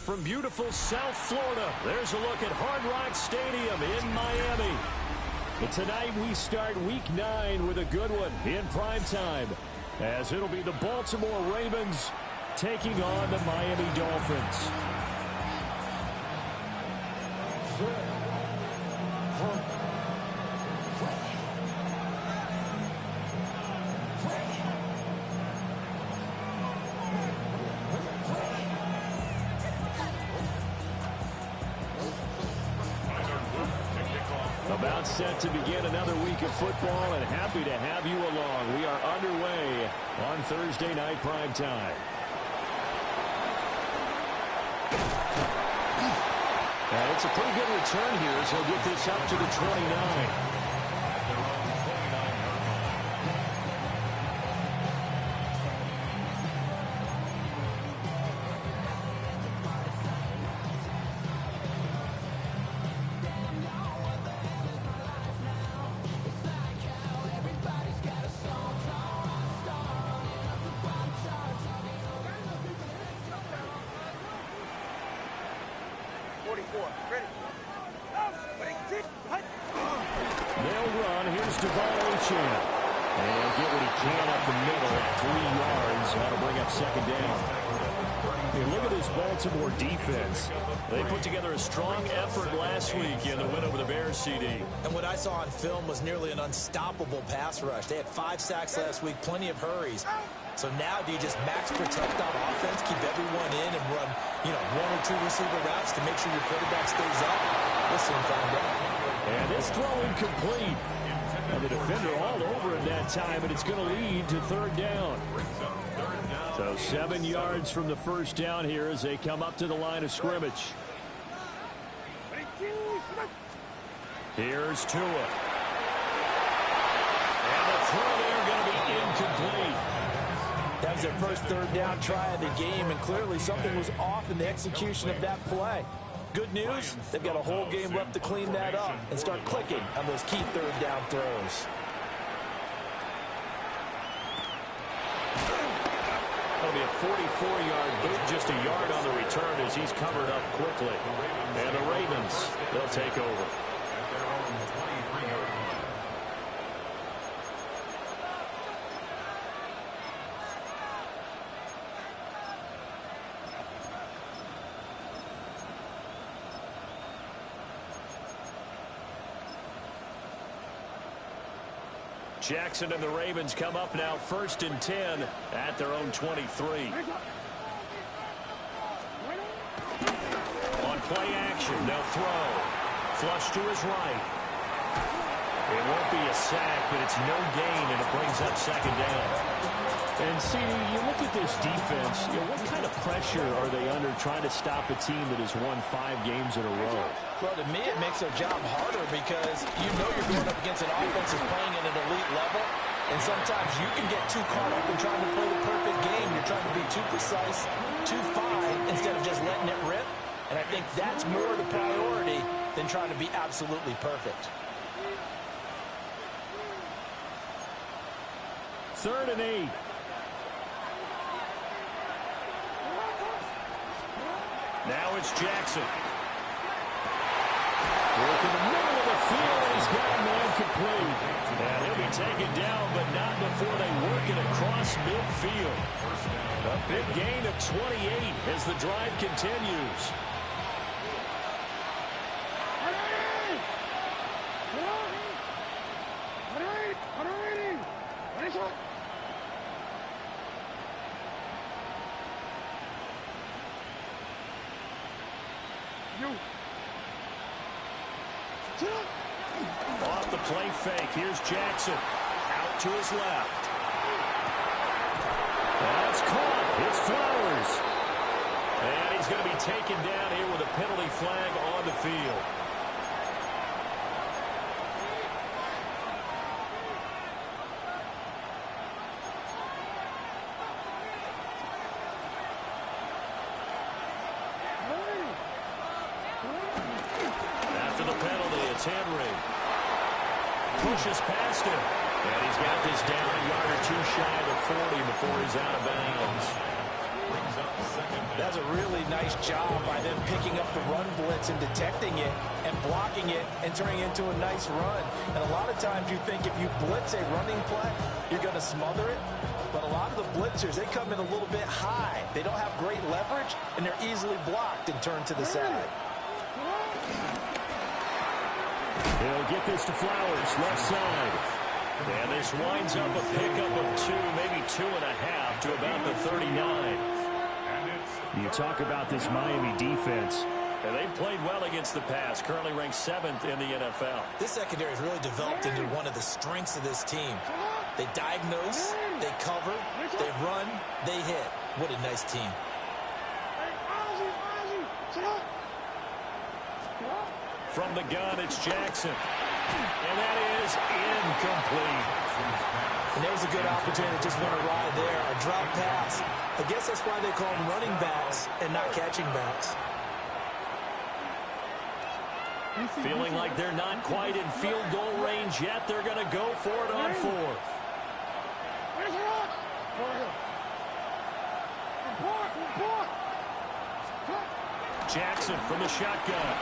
from beautiful South Florida. There's a look at Hard Rock Stadium in Miami. And tonight we start Week 9 with a good one in prime time, as it'll be the Baltimore Ravens taking on the Miami Dolphins. About set to begin another week of football, and happy to have you along. We are underway on Thursday night prime time. And it's a pretty good return here as he'll get this up to the 29. And get what he can up the middle, 3 yards. That'll bring up second down. Hey, look at this Baltimore defense. They put together a strong effort last week in the win over the Bears, CD. And what I saw on film was nearly an unstoppable pass rush. They had 5 sacks last week, plenty of hurries. So now do you just max protect on offense, keep everyone in, and run, 1 or 2 receiver routes to make sure your quarterback stays up? We'll soon find out. And this throw incomplete. And the defender all over him that time, and it's going to lead to third down. So 7 yards from the first down here as they come up to the line of scrimmage. Here's Tua. And the throw there going to be incomplete. That was their first third down try of the game, and clearly something was off in the execution of that play. Good news, they've got a whole game left to clean that up and start clicking on those key third down throws. That'll be a 44-yard boot, just a yard on the return as he's covered up quickly. And the Ravens, they'll take over. Jackson and the Ravens come up now 1st and 10 at their own 23. On play action, they'll throw. Flush to his right. It won't be a sack, but it's no gain, and it brings up second down. And, see, you look at this defense, what kind of pressure are they under trying to stop a team that has won 5 games in a row? Well, to me, it makes their job harder because you're going up against an offense that's playing at an elite level, and sometimes you can get too caught up in trying to play the perfect game. You're trying to be too precise, too fine, instead of just letting it rip. And I think that's more the priority than trying to be absolutely perfect. 3rd and 8. Now it's Jackson. Work in the middle of the field, he's got a man complete. And he'll be taken down, but not before they work it across midfield. A big gain of 28 as the drive continues. Off the play fake, here's Jackson. Out to his left. That's caught. It's Flowers. And he's going to be taken down here with a penalty flag on the field. After the penalty, it's Henry. Pushes past him. And he's got this down a yard or two shy of the 40 before he's out of bounds. That's a really nice job by them picking up the run blitz and detecting it and blocking it and turning it into a nice run. And a lot of times you think if you blitz a running play, you're going to smother it. But a lot of the blitzers, they come in a little bit high. They don't have great leverage, and they're easily blocked and turned to the side. He'll get this to Flowers, left side. And this winds up a pickup of 2, maybe 2.5 to about the 39. You talk about this Miami defense. And they've played well against the pass, currently ranked 7th in the NFL. This secondary has really developed into one of the strengths of this team. They diagnose, they cover, they run, they hit. What a nice team. From the gun, it's Jackson. And that is incomplete. And there was a good opportunity to just went awry there. A drop pass. I guess that's why they call them running backs and not catching backs. Feeling like they're not quite in field goal range yet. They're going to go for it on 4th. Jackson from the shotgun.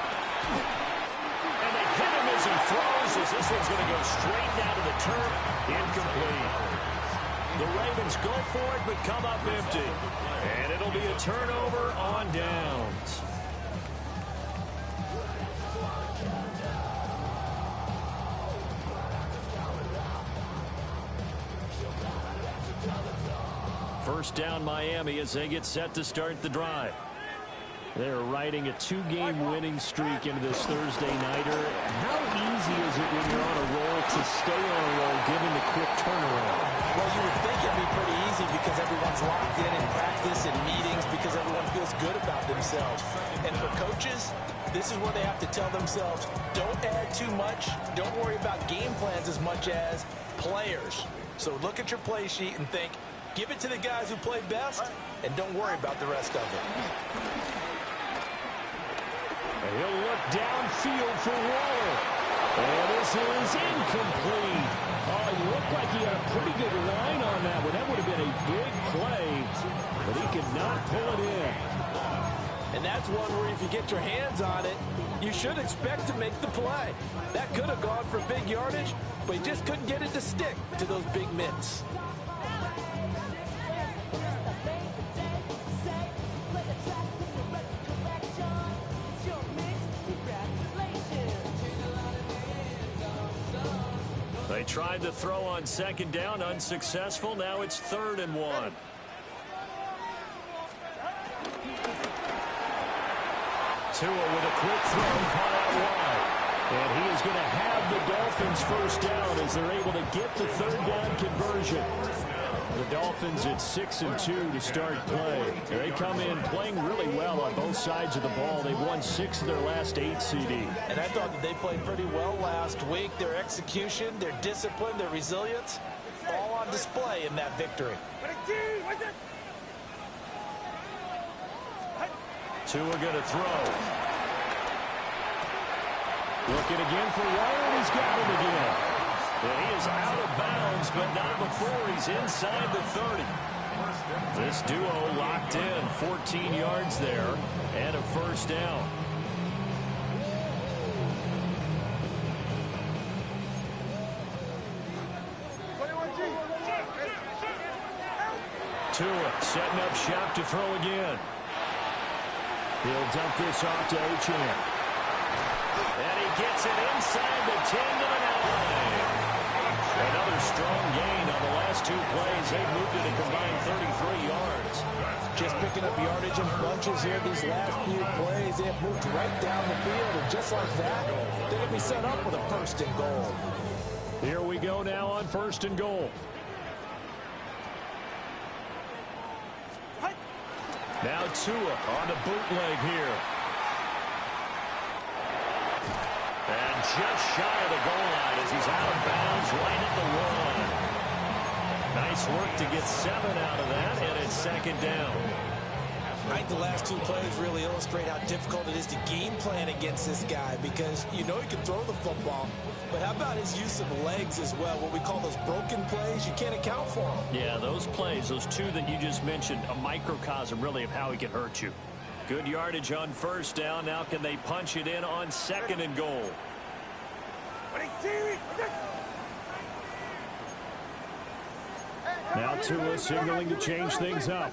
And they hit him as he throws, as this one's going to go straight down to the turf. Incomplete. The Ravens go for it, but come up empty. And it'll be a turnover on downs. First down Miami as they get set to start the drive. They're riding a 2-game winning streak into this Thursday nighter. How easy is it when you're on a roll to stay on a roll given the quick turnaround? Well, you would think it'd be pretty easy because everyone's locked in practice and meetings because everyone feels good about themselves. And for coaches, this is where they have to tell themselves, don't add too much. Don't worry about game plans as much as players. So look at your play sheet and think, give it to the guys who play best, and don't worry about the rest of it. He'll look downfield for Waller. And this is incomplete. Oh, it looked like he had a pretty good line on that one. That would have been a big play, but he could not pull it in. And that's one where if you get your hands on it, you should expect to make the play. That could have gone for big yardage, but he just couldn't get it to stick to those big mitts. They tried to throw on second down, unsuccessful. Now it's 3rd and 1. Tua with a quick throw, caught out wide. And he is going to have the Dolphins first down as they're able to get the 3rd down conversion. The Dolphins at 6-2 to start play. They come in playing really well on both sides of the ball. They've won 6 of their last 8 CD. And I thought that they played pretty well last week. Their execution, their discipline, their resilience, all on display in that victory. Tua going to throw. Looking again for Waller, and he's got him again. And he is out of bounds, but not before he's inside the 30. This duo locked in, 14 yards there, and a first down. Tua setting up shop to throw again. He'll dump this off to Achane. And he gets it inside the 10 to the 9. Another strong gain on the last 2 plays. They've moved it a combined 33 yards. Just picking up yardage in bunches here these last few plays. They have moved right down the field, and just like that, they're going to be set up with a 1st and goal. Here we go now on 1st and goal. Now Tua on the bootleg here. And just shy of the goal line as he's out of bounds right at the 1. Nice work to get 7 out of that, and it's 2nd down. I think the last two plays really illustrate how difficult it is to game plan against this guy because you know he can throw the football, but how about his use of legs as well? What we call those broken plays, you can't account for them. Yeah, those plays, those two that you just mentioned, a microcosm really of how he can hurt you. Good yardage on first down. Now can they punch it in on second and goal? Now Tua signaling to change things up.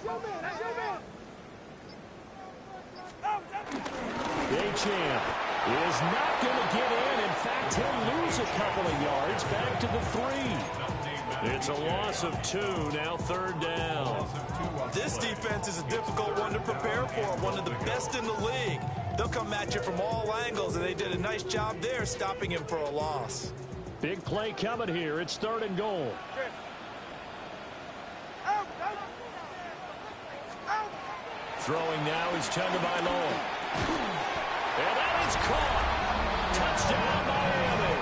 Champ is not going to get in. In fact, he'll lose a couple of yards back to the 3. It's a loss of 2, now third down. This defense is a difficult one to prepare for, one of the best in the league. They'll come at you from all angles, and they did a nice job there stopping him for a loss. Big play coming here. It's third and goal. Throwing now is Tagovailoa. And that is caught. Touchdown, Miami.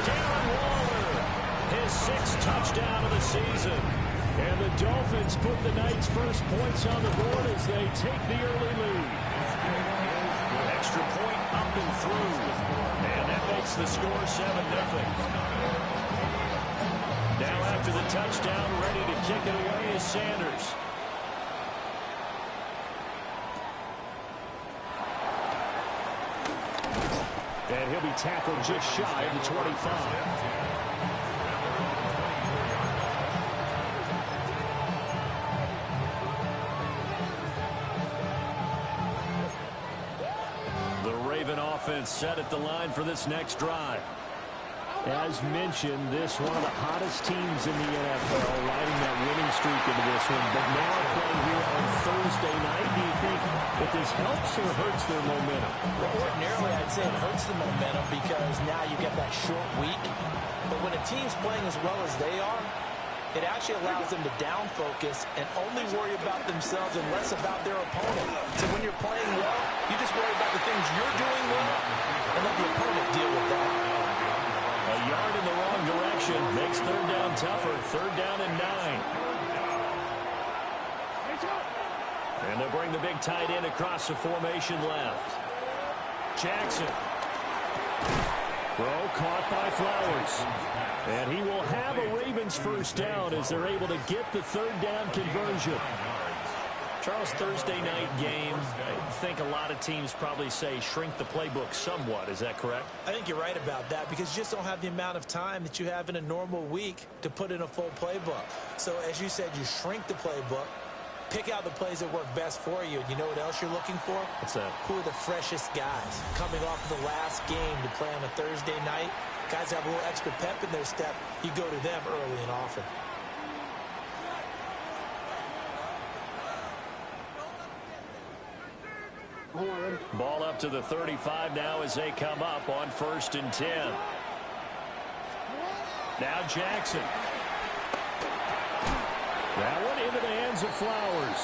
Darren Waller, his 6th touchdown of the season. And the Dolphins put the night's first points on the board as they take the early lead. Extra point up and through. And that makes the score 7-0. Now after the touchdown, ready to kick it away is Sanders. And he'll be tackled just shy of the 25. The Raven offense set at the line for this next drive. As mentioned, this one of the hottest teams in the NFL, riding that winning streak into this one. But now playing here on Thursday night, do you think that this helps or hurts their momentum? Well, ordinarily, I'd say it hurts the momentum because now you get that short week. But when a team's playing as well as they are, it actually allows them to down focus and only worry about themselves and less about their opponent. So when you're playing well, you just worry about the things you're doing well and let the opponent deal with that. A yard in the wrong direction makes third down tougher. Third down and 9. And they'll bring the big tight end across the formation left. Jackson. Throw caught by Flowers. And he will have a Ravens first down as they're able to get the third down conversion. Charles, Thursday night game, I think a lot of teams probably say shrink the playbook somewhat. Is that correct? I think you're right about that because you just don't have the amount of time that you have in a normal week to put in a full playbook. So as you said, you shrink the playbook, pick out the plays that work best for you. And you know what else you're looking for? What's that? Who are the freshest guys coming off the last game to play on a Thursday night? Guys have a little extra pep in their step. You go to them early and often. Ball up to the 35 now as they come up on 1st and 10. Now Jackson. That one into the hands of Flowers.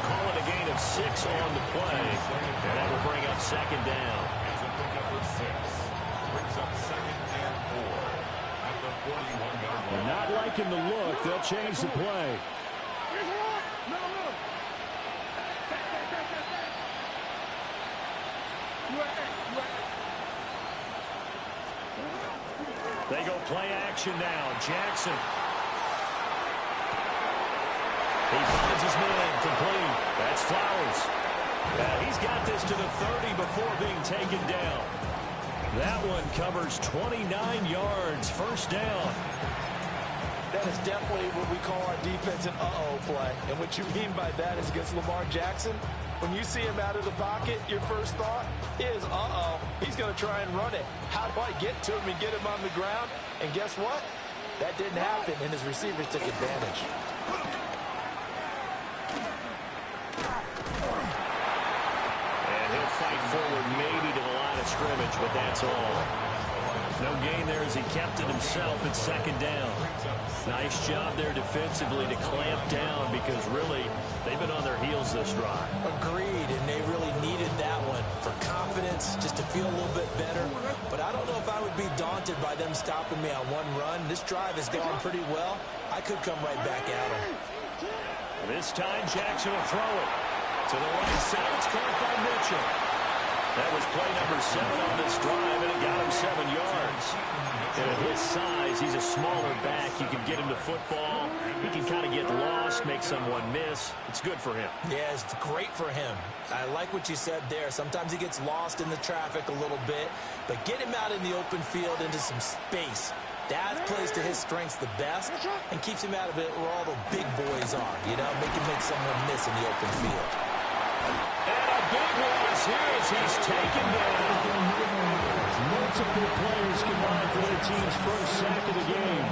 Calling a gain of 6 on the play. And that will bring up second down. Number 6 brings up 2nd and 4 at the 41-yard line. Not liking the look. They'll change the play. They go play action now. Jackson. He finds his man complete. That's Flowers. He's got this to the 30 before being taken down. That one covers 29 yards. First down. That is definitely what we call our defense an uh-oh play. And what you mean by that is against Lamar Jackson, when you see him out of the pocket, your first thought is, uh-oh, he's going to try and run it. How do I get to him and get him on the ground? And guess what? That didn't happen, and his receivers took advantage. And he'll fight forward maybe to the line of scrimmage, but that's all. No gain there as he kept it himself at second down. Nice job there defensively to clamp down because really they've been on their heels this drive. Agreed, and they really needed that one for confidence, just to feel a little bit better. But I don't know if I would be daunted by them stopping me on one run. This drive has gone pretty well. I could come right back at them. This time Jackson will throw it. To the right side, it's caught by Mitchell. That was play number 7 on this drive, and it got him 7 yards. And at his size, he's a smaller back. You can get him to football. He can kind of get lost, make someone miss. It's good for him. Yeah, it's great for him. I like what you said there. Sometimes he gets lost in the traffic a little bit, but get him out in the open field into some space. That plays to his strengths the best and keeps him out of it where all the big boys are, you know, make someone miss in the open field. And a big loss here as he's taken down. Multiple players combined for their team's first sack of the game.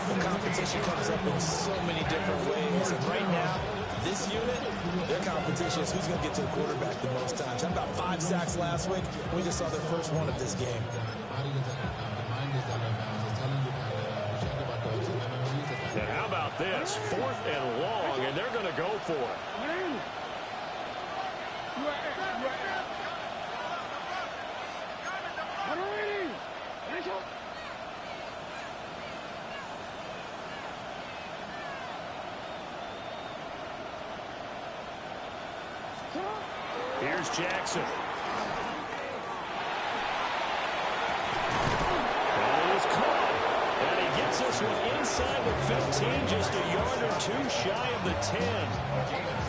The competition comes up in so many different ways, and right now, this unit, their competition is who's going to get to the quarterback the most times. How about 5 sacks last week? We just saw their first one of this game. And how about this? 4th and long, and they're going to go for it. Here's Jackson. And it is caught. And he gets this one inside the 15, just a yard or 2 shy of the 10.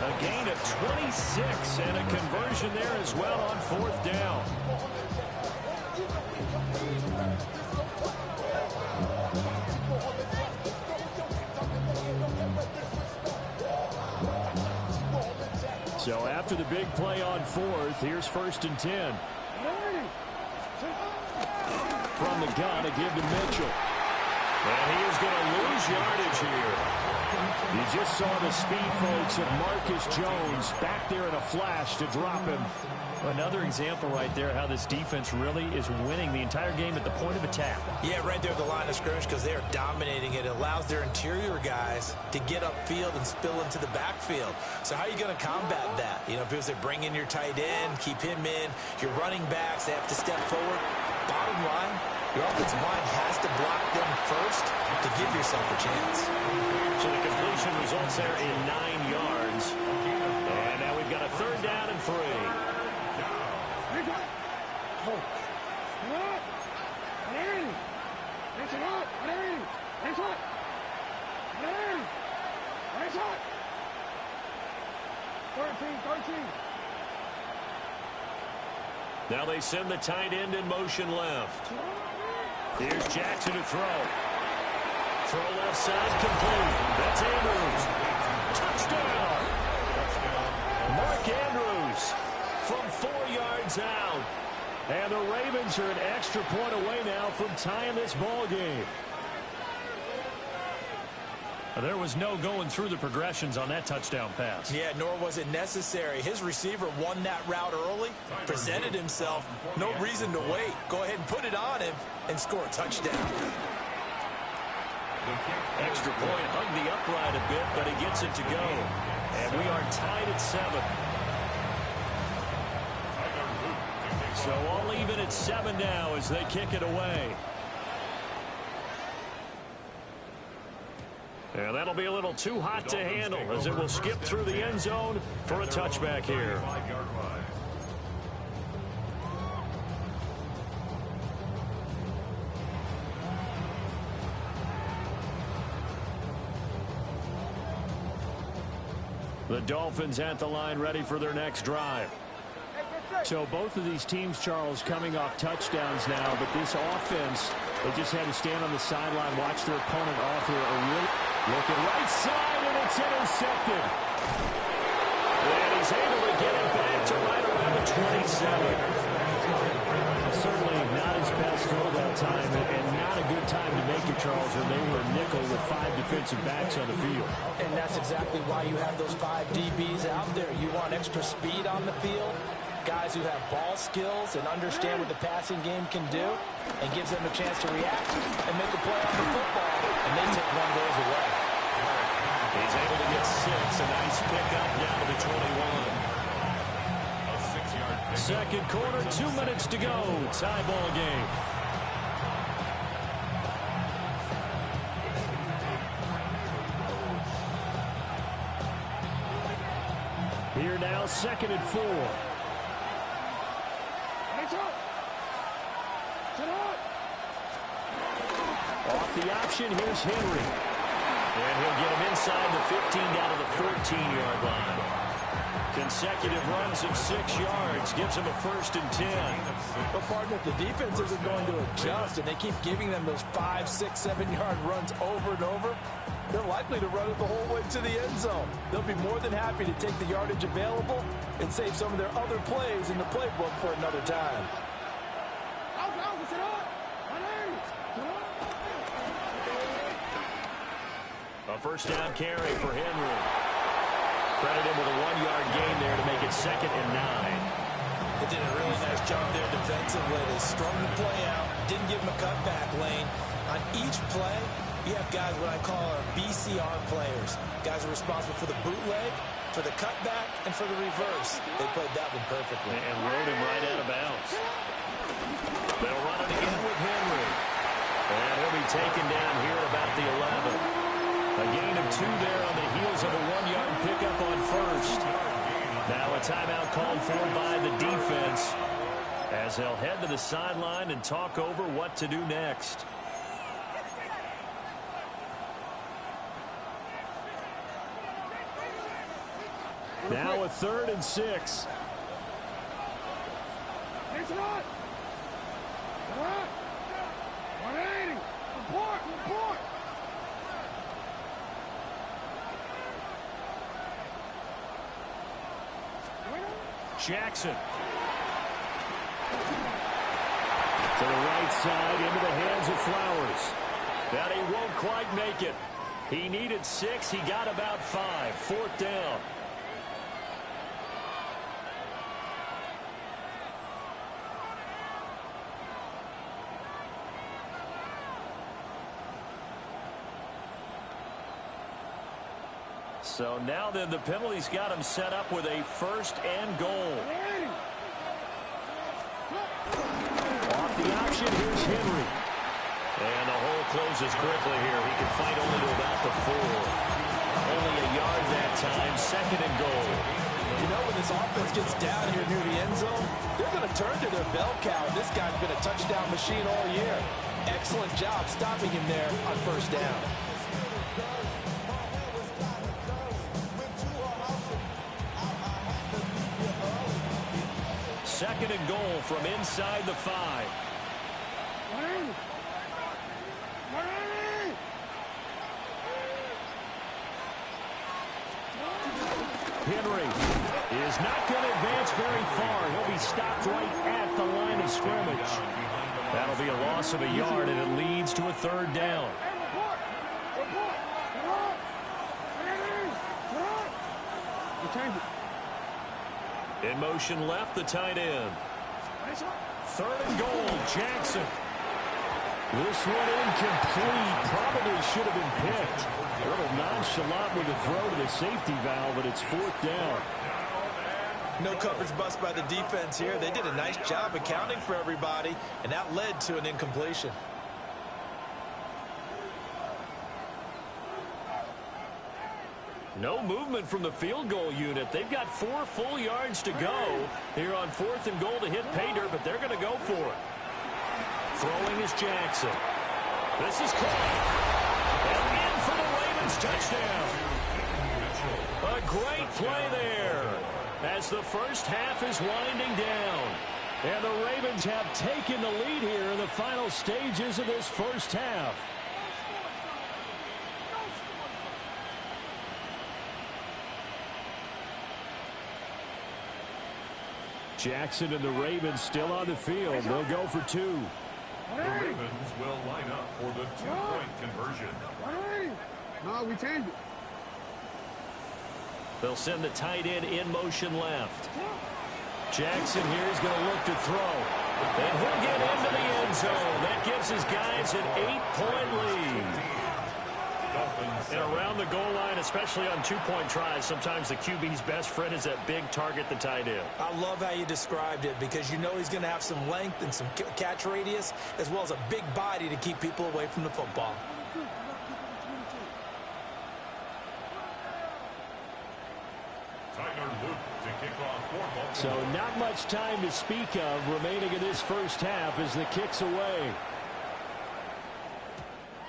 A gain of 26 and a conversion there as well on 4th down. So after the big play on 4th, here's 1st and 10. From the gun, a give to Mitchell. And he is going to lose yardage here. You just saw the speed, folks, of Marcus Jones back there in a flash to drop him. Another example right there how this defense really is winning the entire game at the point of attack. Yeah, right there at the line of scrimmage because they are dominating it. It allows their interior guys to get upfield and spill into the backfield. So how are you going to combat that? You know, because they bring in your tight end, keep him in. Your running backs, they have to step forward. Bottom line, your offensive line has to block them first to give yourself a chance. So the completion results there in 9 yards. And now we've got a 3rd down and 3. Now they send the tight end in motion left. Here's Jackson to throw. Throw left side complete. That's Andrews. Touchdown. Mark Andrews from 4 yards out. And the Ravens are an extra point away now from tying this ball game. There was no going through the progressions on that touchdown pass. Yeah, nor was it necessary. His receiver won that route early, presented himself. No reason to wait. Go ahead and put it on him and score a touchdown. Extra point hung the upright a bit, but he gets it to go. And we are tied at 7. So all even at 7 now as they kick it away. And that'll be a little too hot to handle as it will skip through the end zone for a touchback here. The Dolphins at the line ready for their next drive. So both of these teams, Charles, coming off touchdowns now, but this offense, they just had to stand on the sideline, watch their opponent offer a real look at right side, and it's intercepted. And he's able to get it back to right around the 27. Certainly not his best throw that time, and not a good time to make it, Charles, when they were nickel with 5 defensive backs on the field. And that's exactly why you have those 5 DBs out there. You want extra speed on the field, guys who have ball skills and understand what the passing game can do, and gives them a chance to react and make a play on the football, and they take one of those away. He's able to get 6, a nice pickup down to the 21. Second quarter, 2 minutes to go. Tie ball game. Here now, 2nd and 4. Off the option, here's Henry. And he'll get him inside the 15 down to the 14-yard line. Consecutive runs of 6 yards gives him a 1st and 10. But partner, if the defense isn't going to adjust and they keep giving them those 5, 6, 7-yard runs over and over, they're likely to run it the whole way to the end zone. They'll be more than happy to take the yardage available and save some of their other plays in the playbook for another time. A 1st down carry for Henry. Credit him with a 1-yard gain there to make it 2nd and 9. They did a really nice job there defensively. They strung the play out, didn't give him a cutback lane. On each play, you have guys what I call our BCR players. Guys are responsible for the bootleg, for the cutback, and for the reverse. They played that one perfectly. And rode him right out of bounds. They'll run it again with Henry. And he'll be taken down here at about the 11. A gain of 2 there on the heels of a 1-yard pickup on 1st. Now a timeout called for by the defense as they'll head to the sideline and talk over what to do next. Now a 3rd and 6. Jackson. To the right side, into the hands of Flowers. That he won't quite make it. He needed 6. He got about 5. 4th down. So now then the penalty's got him set up with a 1st and goal. Off the option, here's Henry. And the hole closes quickly here. He can fight only to about the 4. Only a yard that time. 2nd and goal. You know, when this offense gets down here near the end zone, they're going to turn to their bell cow. This guy's been a touchdown machine all year. Excellent job stopping him there on 1st down. Second and goal from inside the 5. Henry is not going to advance very far. He'll be stopped right at the line of scrimmage. That'll be a loss of a yard, and it leads to a 3rd down. In motion left, the tight end. 3rd and goal, Jackson. This one incomplete. Probably should have been picked. A little nonchalant with a throw to the safety valve, but it's 4th down. No coverage bust by the defense here. They did a nice job accounting for everybody, and that led to an incompletion. No movement from the field goal unit. They've got 4 full yards to go here on 4th and goal to hit pay dirt, but they're going to go for it. Throwing is Jackson. This is caught. And in for the Ravens touchdown. A great play there as the first half is winding down. And the Ravens have taken the lead here in the final stages of this first half. Jackson and the Ravens still on the field. They'll go for 2. The Ravens will line up for the 2-point conversion. No, we changed it. They'll send the tight end in motion left. Jackson here is going to look to throw. And he'll get into the end zone. That gives his guys an 8-point lead. And around the goal line, especially on 2-point tries, sometimes the QB's best friend is that big target, the tight end. I love how you described it because you know he's going to have some length and some catch radius as well as a big body to keep people away from the football. So not much time to speak of remaining in this first half as the kick's away.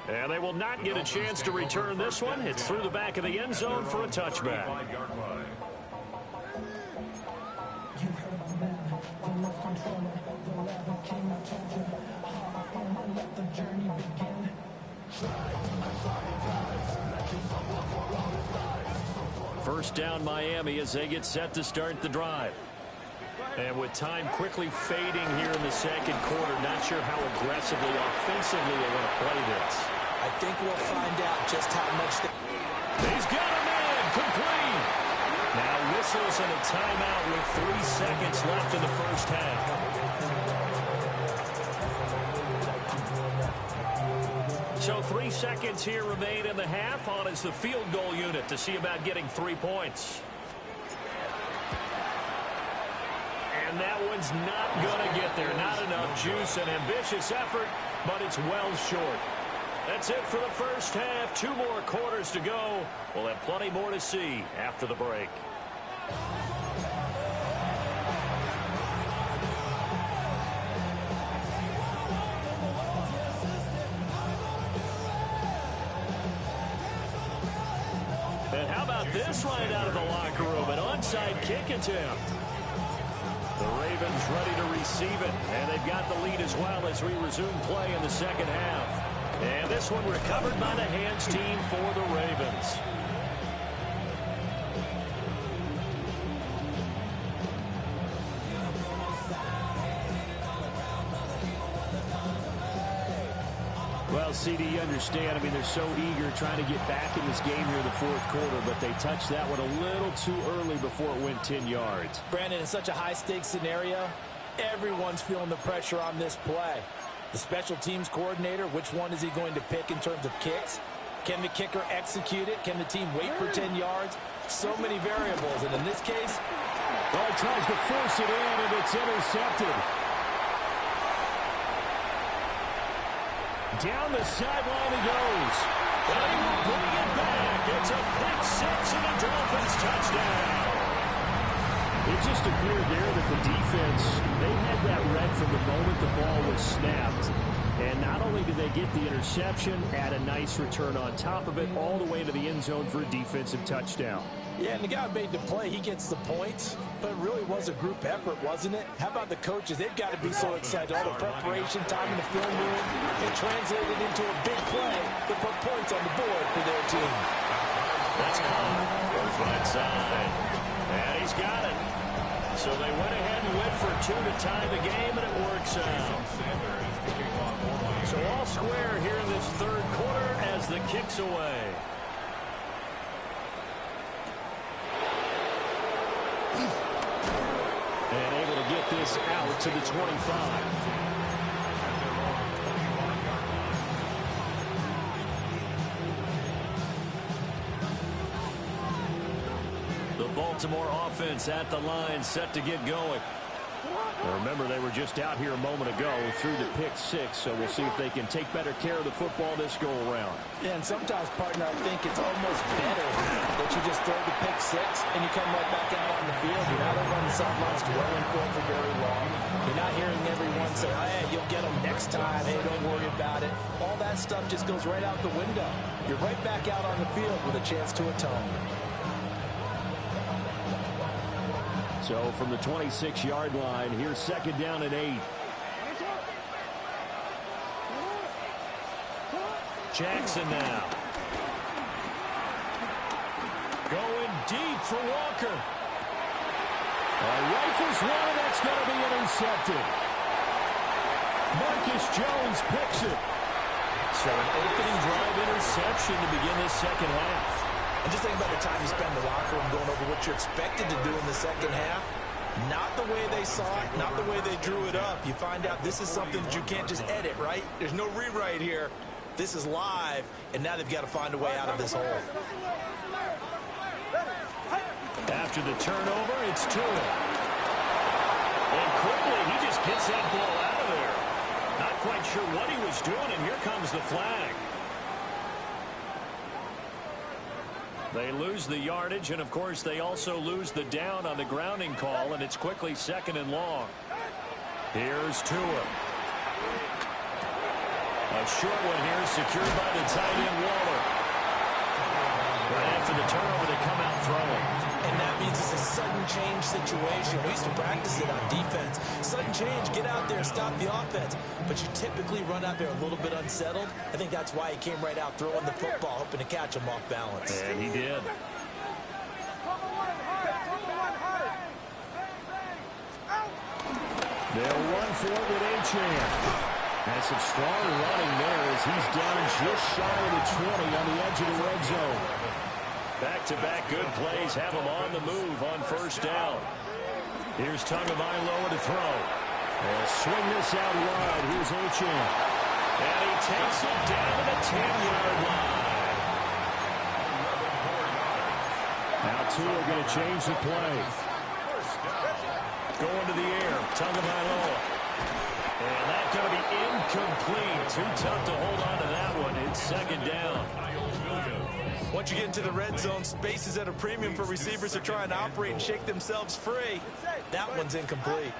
And they will not get a chance to return this one. It's through the back of the end zone for a touchback. First down Miami as they get set to start the drive. And with time quickly fading here in the second quarter, not sure how aggressively, offensively they want to play this. I think we'll find out just how much He's got a man, complete. Now whistles and a timeout with 3 seconds left in the first half. So 3 seconds here remain in the half. On is the field goal unit to see about getting 3 points. And that one's not going to get there. Not enough juice. An ambitious effort, but it's well short. That's it for the first half. 2 more quarters to go. We'll have plenty more to see after the break. And how about this right out of the locker room? An onside kick attempt. The Ravens ready to receive it, and they've got the lead as well as we resume play in the second half. And this one recovered by the hands team for the Ravens. Well, CD, you understand. I mean, they're so eager trying to get back in this game here in the fourth quarter, but they touched that one a little too early before it went 10 yards. Brandon, in such a high-stakes scenario, everyone's feeling the pressure on this play. The special teams coordinator, which one is he going to pick in terms of kicks? Can the kicker execute it? Can the team wait for 10 yards? So many variables, and in this case, well, he tries to force it in, and it's intercepted. Down the sideline he goes. And he will bring it back. It's a pick six and a Dolphins touchdown. It just appeared there that the defense, they had that read from the moment the ball was snapped. And not only did they get the interception, add a nice return on top of it, all the way to the end zone for a defensive touchdown. Yeah, and the guy made the play. He gets the points, but it really was a group effort, wasn't it? How about the coaches? They've got to be so excited. All the preparation time in the film room, it translated into a big play to put points on the board for their team. That's caught. Goes right side. And he's got it. So they went ahead and went for 2 to tie the game, and it works out. So all square here in this third quarter as the kick's away. And able to get this out to the 25. The Baltimore offense at the line, set to get going. Well, remember, they were just out here a moment ago through the pick six, so we'll see if they can take better care of the football this go-around. Yeah, and sometimes, partner, I think it's almost better that you just throw the pick six and you come right back out on the field. You're not running something else dwelling for very long. You're not hearing everyone say, hey, you'll get them next time. Hey, don't worry about it. All that stuff just goes right out the window. You're right back out on the field with a chance to atone. So from the 26-yard line, here's second down and 8. Jackson now. Going deep for Walker. Rifles one, and that's going to be intercepted. Marcus Jones picks it. So an opening drive interception to begin this second half. And just think about the time you spend in the locker room going over what you're expected to do in the second half. Not the way they saw it, not the way they drew it up. You find out this is something that you can't just edit, right? There's no rewrite here. This is live, and now they've got to find a way out of this hole. After the turnover, it's Tua. And quickly, he just gets that ball out of there. Not quite sure what he was doing, and here comes the flag. They lose the yardage, and, of course, they also lose the down on the grounding call, and it's quickly 2nd and long. Here's Tua. A short one here, secured by the tight end, Waller. Right after the turnover, they come out throwing. And that means it's a sudden change situation. We used to practice it on defense. Sudden change, get out there, stop the offense. But you typically run out there a little bit unsettled. I think that's why he came right out throwing the football, hoping to catch him off balance. And he did. They'll run for it with Achane. Has some strong running there as he's down just shy of the 20 on the edge of the red zone. Back-to-back good plays have him on the move on 1st down. Here's Tagovailoa to throw. They'll swing this out wide. Here's Achane. And he takes it down to the 10-yard line. Now Tua going to change the play. Going to the air, Tagovailoa. And that's going to be incomplete. Too tough to hold on to that one. It's 2nd down. Once you get into the red zone, space is at a premium for receivers to try and operate and shake themselves free. That one's incomplete.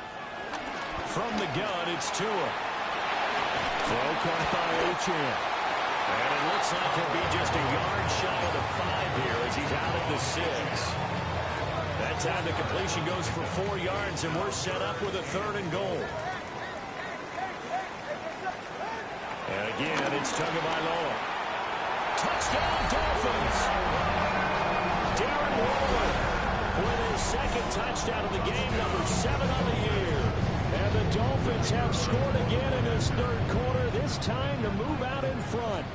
From the gun, it's Tua. Throw caught by Achane. And it looks like he'll be just a yard shy of the 5 here as he's out at the 6. That time the completion goes for 4 yards, and we're set up with a 3rd and goal. And again, it's Tagovailoa. Touchdown, Dolphins! Darren Waller with his 2nd touchdown of the game, number 7 on the year. And the Dolphins have scored again in this 3rd quarter, this time to move out in front.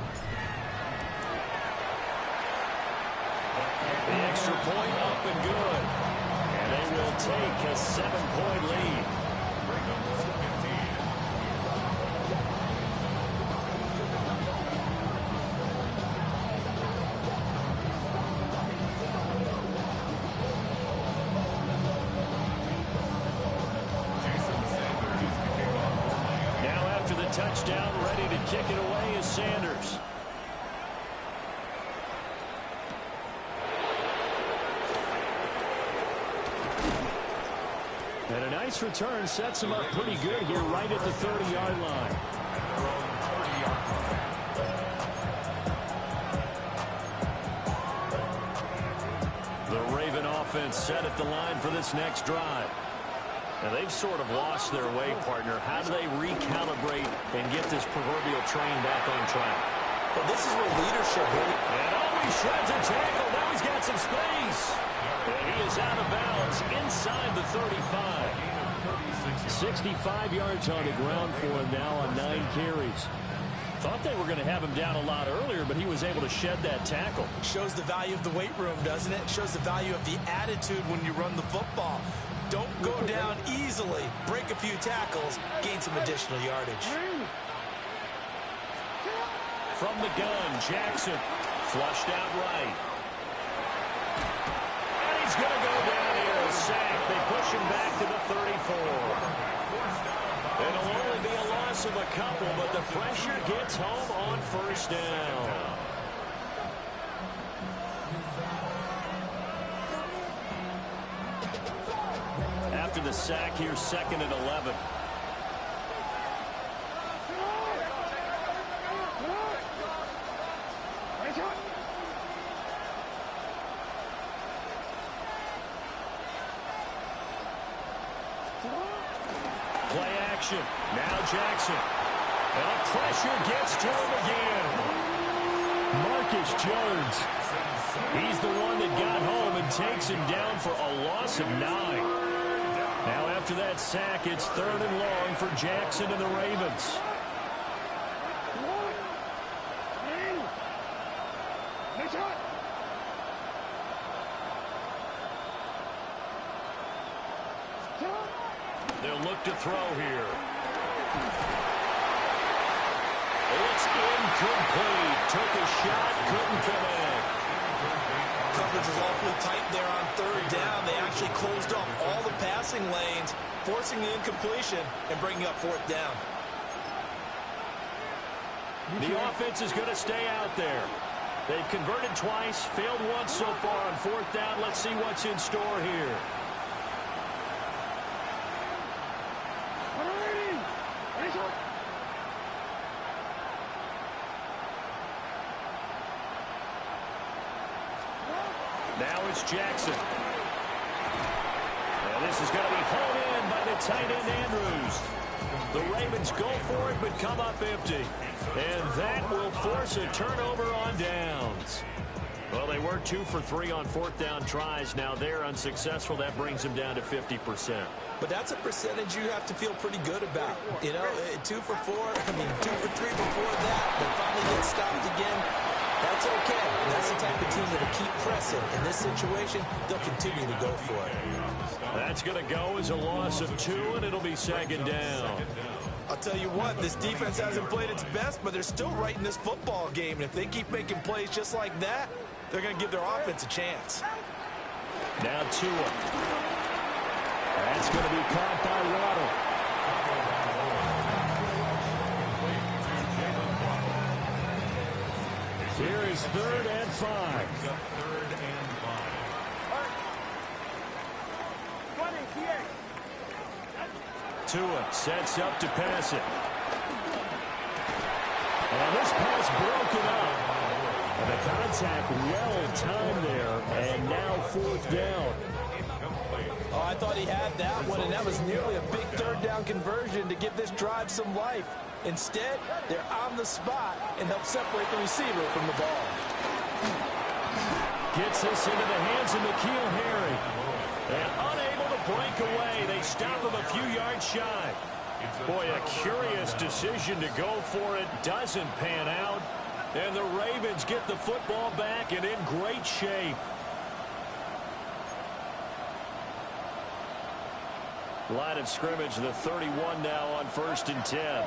The extra point up and good. And they will take a 7-point lead. Now after the touchdown, ready to kick it away is Sanders. And a nice return sets him up pretty good here right at the 30-yard line. The Raven offense set at the line for this next drive. Now they've sort of lost their way, partner. How do they recalibrate and get this proverbial train back on track? Well, this is where leadership really... And he shreds a tackle. Now he's got some space. And he is out of bounds inside the 35. 65 yards on the ground for him now on 9 carries. Thought they were going to have him down a lot earlier, but he was able to shed that tackle. Shows the value of the weight room, doesn't it? Shows the value of the attitude when you run the football. Don't go down easily. Break a few tackles. Gain some additional yardage. From the gun, Jackson. Flushed out right. And he's going to go down here. A sack. They push him back to the 34. It'll only be a loss of a couple, but the pressure gets home on 1st down. After the sack, here's 2nd and 11. Play action. Now Jackson. And pressure gets to him again. Marcus Jones. He's the one that got home and takes him down for a loss of 9. Now after that sack, it's 3rd and long for Jackson and the Ravens. They'll look to throw here. It's incomplete. Took a shot, couldn't connect. Coverage is awfully tight there on 3rd down. They actually closed off all the passing lanes, forcing the incompletion and bringing up 4th down. The offense is going to stay out there. They've converted twice, failed once so far on fourth down. Let's see what's in store here. Now it's Jackson. And this is going to be hauled in by the tight end Andrews. The Ravens go for it but come up empty. And that will force a turnover on downs. Well, they were 2 for 3 on fourth down tries. Now they're unsuccessful. That brings them down to 50%. But that's a percentage you have to feel pretty good about. You know, 2 for 4, 2 for 3 before that. They finally get stopped again. That's okay. That's the type of team that'll keep pressing. In this situation, they'll continue to go for it. That's going to go as a loss of 2, and it'll be second down. I'll tell you what, this defense hasn't played its best, but they're still right in this football game. And if they keep making plays just like that, they're going to give their offense a chance. Now Tua. That's going to be caught by Waddle. Here is 3rd and 5. Tua sets up to pass it. And this pass broken up. And the contact well-timed there. And now 4th down. Oh, I thought he had that one, and that was nearly a big 3rd down conversion to give this drive some life. Instead, they're on the spot and help separate the receiver from the ball. Gets this into the hands of N'Keal Harry. And unable to break away. They stop him a few yards shy. Boy, a curious decision to go for it. Doesn't pan out. And the Ravens get the football back and in great shape. Line of scrimmage, the 31 now on 1st and 10.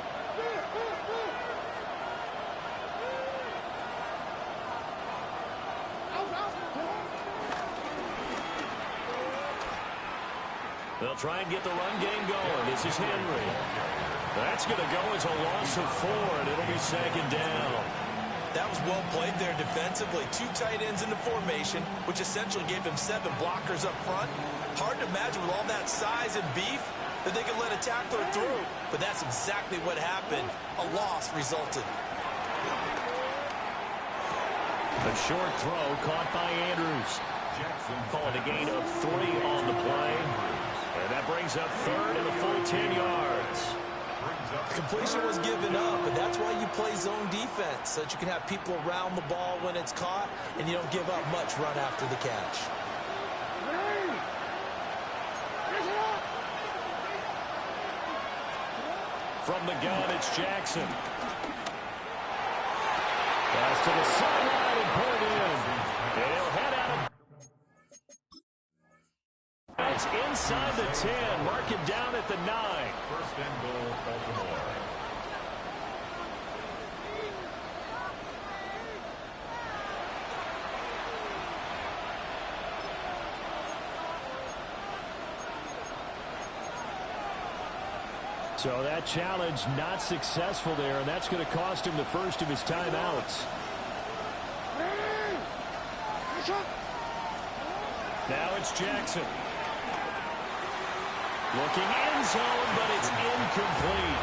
They'll try and get the run game going. This is Henry. That's going to go as a loss of 4, and it'll be second down. That was well played there defensively. 2 tight ends in the formation, which essentially gave them 7 blockers up front. Hard to imagine with all that size and beef that they could let a tackler through. But that's exactly what happened. A loss resulted. A short throw caught by Andrews. Calling a gain of 3 on the play. And that brings up 3rd and a full 10 yards. Completion was given up, but that's why you play zone defense, so that you can have people around the ball when it's caught, and you don't give up much run after the catch. From the gun, it's Jackson. Pass to the sideline and pulled in. And he'll head out of... It's inside the 10. Mark him down at the 9. 1st and goal, Baltimore. So that challenge not successful there, and that's going to cost him the first of his timeouts. Now it's Jackson. Looking end zone, but it's incomplete.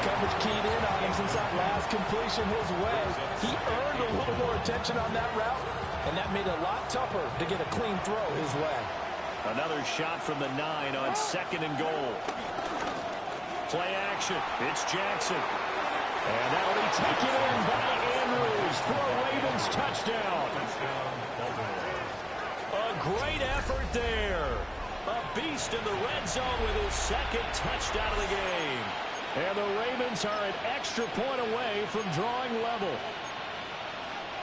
Coverage keyed in on him since that last completion his way. He earned a little more attention on that route, and that made it a lot tougher to get a clean throw his way. Another shot from the 9 on 2nd and goal. Play action. It's Jackson. And that'll be taken in by Andrews for a Ravens touchdown. A great effort there. A beast in the red zone with his 2nd touchdown of the game. And the Ravens are an extra point away from drawing level.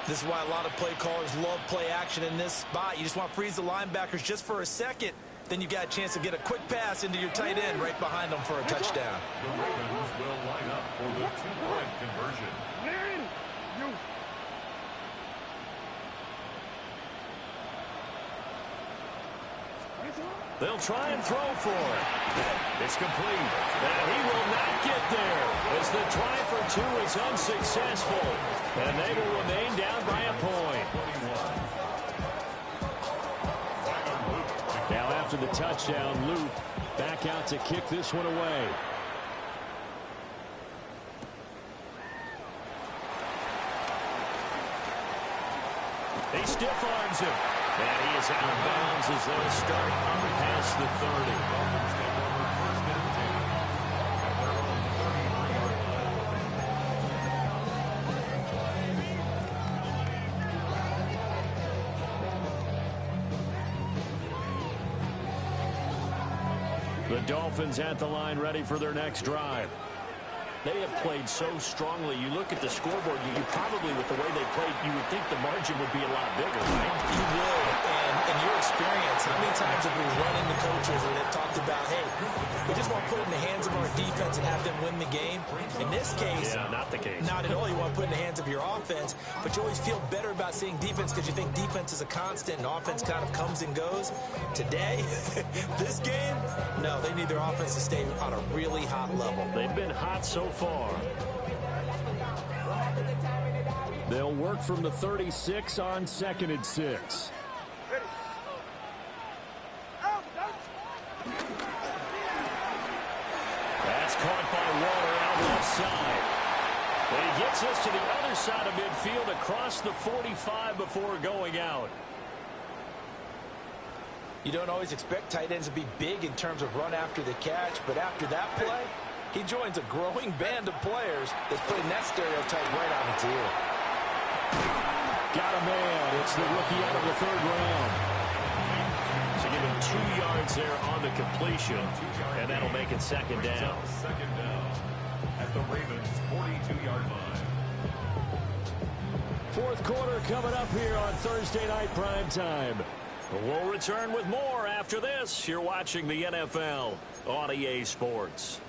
This is why a lot of play callers love play action in this spot. You just want to freeze the linebackers just for a second. Then you got a chance to get a quick pass into your tight end right behind them for a touchdown. The Ravens will line up for the 2-point conversion. They'll try and throw for it. It's complete. And he will not get there as the try for two is unsuccessful. And they will remain down by a point. Now after the touchdown, Luke back out to kick this one away. He stiff arms him. And he is out of bounds as they'll start past the 30. Dolphins take over first and 10 at their own 33-yard line. The Dolphins at the line ready for their next drive. They have played so strongly. You look at the scoreboard, you probably, with the way they played, you would think the margin would be a lot bigger, right? You would. And in your experience, how many times have we run into coaches where they've talked about, hey, we just want to put it in the hands of our defense and have them win the game? In this case, yeah, not the case. Not at all. You want to put it in the hands of your offense, but you always feel better about seeing defense because you think defense is a constant and offense kind of comes and goes. Today, this game, no, they need their offense to stay on a really hot level. They've been hot so far. They'll work from the 36 on 2nd and 6. That's caught by Water out left side. And he gets us to the other side of midfield across the 45 before going out. You don't always expect tight ends to be big in terms of run after the catch, but after that play, he joins a growing band of players that's putting that stereotype right on its ear. Got a man. It's the rookie out of the 3rd round. So give him 2 yards there on the completion, and that'll make it 2nd down. 2nd down at the Ravens' 42-yard line. 4th quarter coming up here on Thursday Night Prime Time. We'll return with more after this. You're watching the NFL on EA Sports.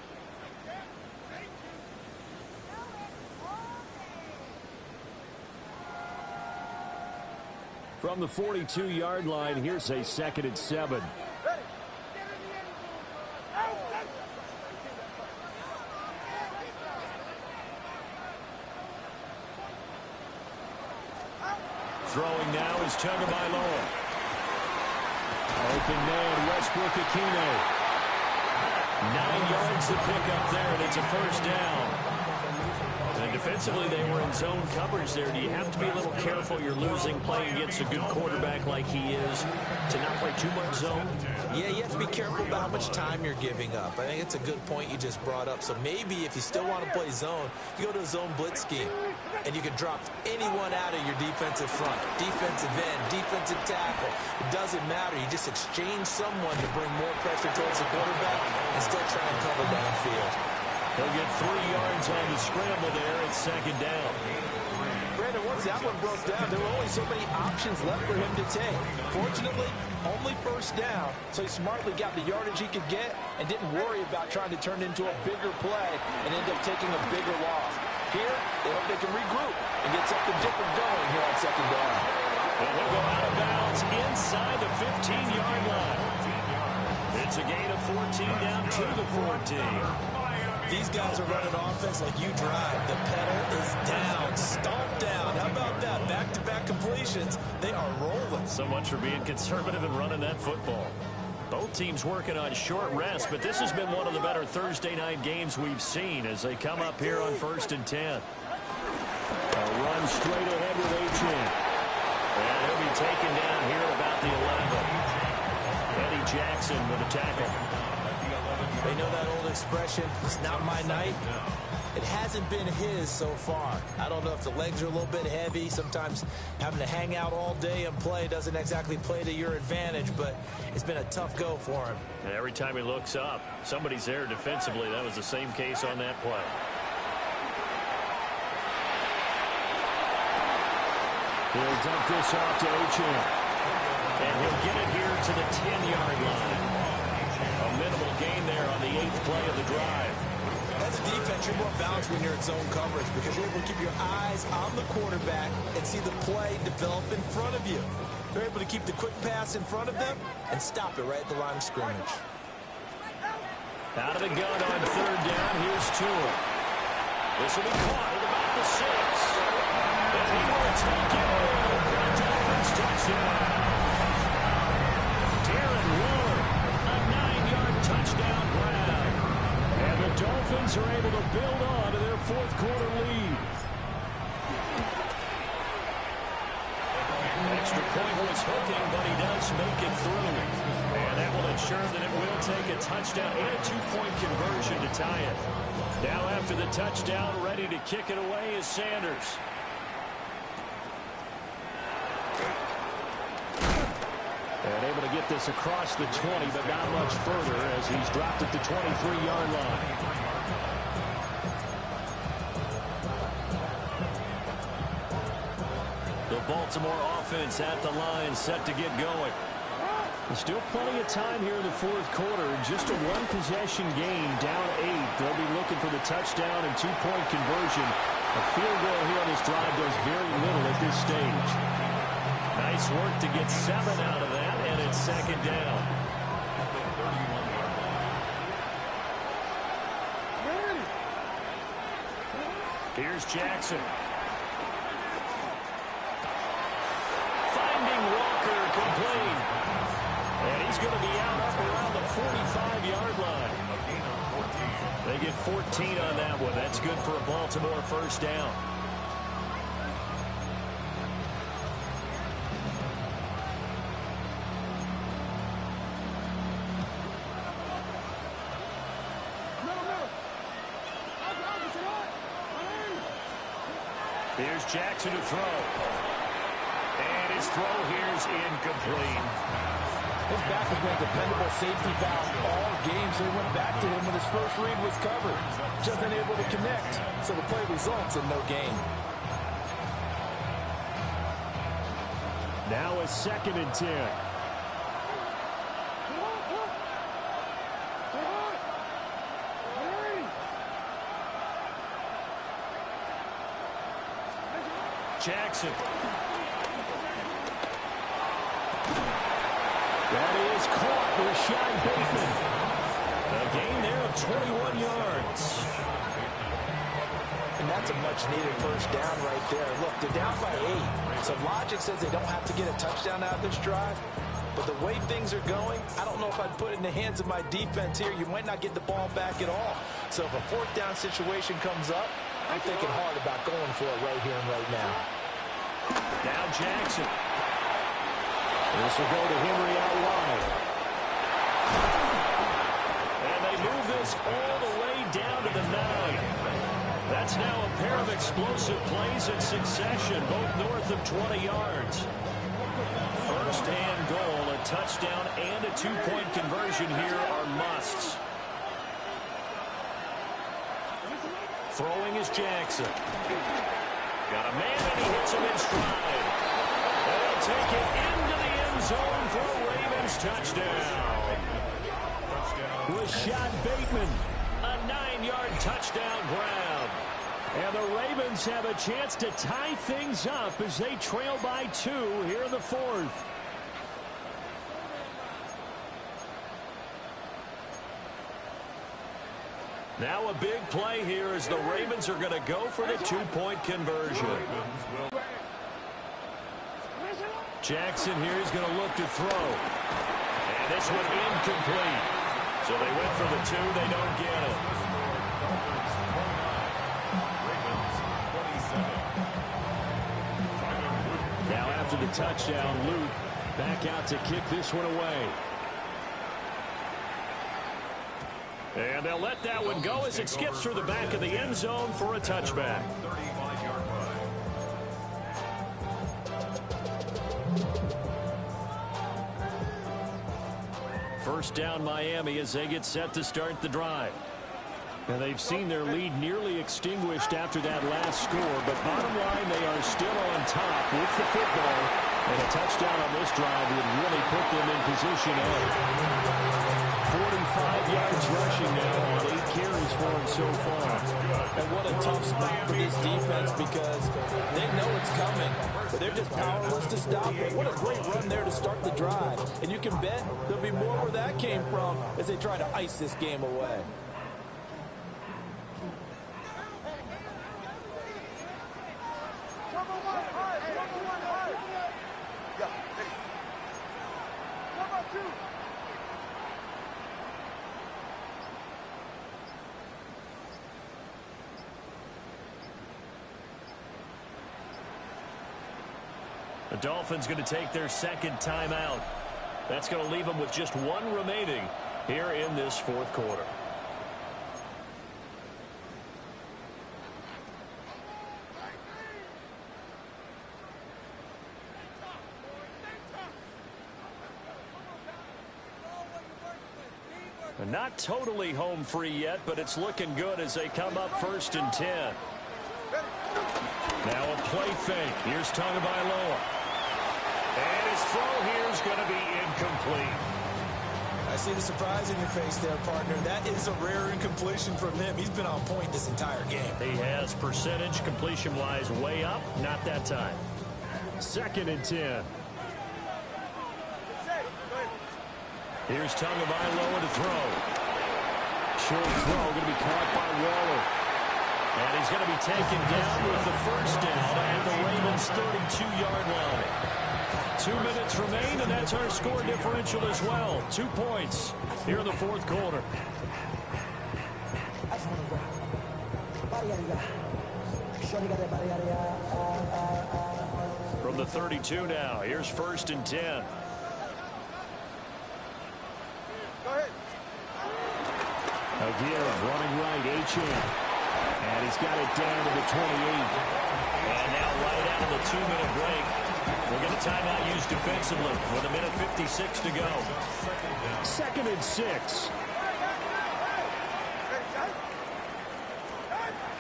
From the 42-yard line, here's a 2nd and 7. Throwing now is Tagovailoa. Open man, Westbrook Aquino. 9 yards to pick up there, and it's a 1st down. And defensively, they were in zone coverage there. Do you have to be a little careful? You're losing playing against a good quarterback like he is to not play too much zone? Yeah, you have to be careful about how much time you're giving up. I think it's a good point you just brought up. So maybe if you still want to play zone, you go to a zone blitz scheme. And you can drop anyone out of your defensive front. Defensive end, defensive tackle. It doesn't matter. You just exchange someone to bring more pressure towards the quarterback instead of trying to cover downfield. He'll get 3 yards on the scramble there. It's 2nd down. Brandon, once that one broke down, there were only so many options left for him to take. Fortunately, only 1st down, so he smartly got the yardage he could get and didn't worry about trying to turn it into a bigger play and end up taking a bigger loss. Here, they hope they can regroup and get something different going here on 2nd down. And he'll go out of bounds inside the 15-yard line. It's a gain of 14 down to the 14. These guys are running offense like you drive. The pedal is down, stomped down. How about that? Back-to-back completions. They are rolling. So much for being conservative and running that football. Both teams working on short rest, but this has been one of the better Thursday night games we've seen as they come up here on 1st and 10. A run straight ahead with Achane. And he'll be taken down here at about the 11. Eddie Jackson with a tackle. They know that old expression, it's not my night. It hasn't been his so far. I don't know if the legs are a little bit heavy. Sometimes having to hang out all day and play doesn't exactly play to your advantage, but it's been a tough go for him. And every time he looks up, somebody's there defensively. That was the same case on that play. He'll dump this off to Achane. And he'll get it here to the 10-yard line. A minimal gain there on the 8th play of the drive. As a defense, you're more balanced when you're in zone coverage because you're able to keep your eyes on the quarterback and see the play develop in front of you. They're able to keep the quick pass in front of them and stop it right at the line of scrimmage. Out of the gun on third down. Here's Tua. This will be caught at about the 6. And he will take it for a Dolphins touchdown. Darren Waller, a 9-yard touchdown grab. And the Dolphins are able to build on to their fourth quarter lead. Extra point was hooking, but he does make it through. And that will ensure that it will take a touchdown and a 2-point conversion to tie it. Now after the touchdown, ready to kick it away is Sanders. And able to get this across the 20, but not much further as he's dropped at the 23-yard line. The Baltimore offense at the line, set to get going. There's still plenty of time here in the fourth quarter. Just a one-possession game, down 8. They'll be looking for the touchdown and 2-point conversion. A field goal here on this drive does very little at this stage. Nice work to get 7 out of that, and it's second down. Here's Jackson. Finding Walker complete. And he's going to be out up around the 45-yard line. They get 14 on that one. That's good for a Baltimore first down. Here's Jackson to throw. And his throw here is incomplete. His back has been a dependable safety valve all game, so he went back to him when his first read was covered. Just unable to connect, so the play results in no gain. Now a 2nd and 10. Jackson. That is caught with Rashad Bateman. A gain there of 21 yards. And that's a much-needed first down right there. Look, they're down by 8. So logic says they don't have to get a touchdown out of this drive. But the way things are going, I don't know if I'd put it in the hands of my defense here. You might not get the ball back at all. So if a 4th down situation comes up, I'm thinking hard about going for it right here and right now. Now Jackson. This will go to Henry out wide. And they move this all the way down to the 9. That's now a pair of explosive plays in succession, both north of 20 yards. First and goal, a touchdown and a 2-point conversion here are musts. Throwing is Jackson. Got a man and he hits him in stride. And they'll take it into the end zone for a Ravens touchdown. Rashad Bateman, a 9-yard touchdown grab. And the Ravens have a chance to tie things up as they trail by 2 here in the 4th. Now a big play here as the Ravens are going to go for the 2-point conversion. Jackson here is going to look to throw. And this one incomplete. So they went for the 2. They don't get it. Now after the touchdown, Luke back out to kick this one away. And they'll let that one go as it skips through the back of the end zone for a touchback. First down Miami as they get set to start the drive. And they've seen their lead nearly extinguished after that last score, but bottom line, they are still on top with the football. And a touchdown on this drive would really put them in position A. 45 yards rushing now on 8 carries for him so far. And what a tough spot for this defense because they know it's coming, but they're just powerless to stop it. What a great run there to start the drive. And you can bet there'll be more where that came from as they try to ice this game away. The Dolphins going to take their second timeout. That's going to leave them with just one remaining here in this fourth quarter. Not totally home free yet, but it's looking good as they come up 1st and 10. Now a play fake. Here's Tagovailoa. And his throw here is going to be incomplete. I see the surprise in your face there, partner. That is a rare incompletion from him. He's been on point this entire game. He has percentage completion-wise way up. Not that time. 2nd and 10. Here's Tagovailoa to throw. Short throw going to be caught by Waller. And he's going to be taken down with the first down at the Ravens' 32-yard line. 2 minutes remain, and that's our score differential as well. 2 points here in the fourth quarter. From the 32 now, here's 1st and 10. Again, running right, Achane. And he's got it down to the 28. And now right out of the 2-minute break, we'll get a timeout used defensively with 1:56 to go. 2nd and 6.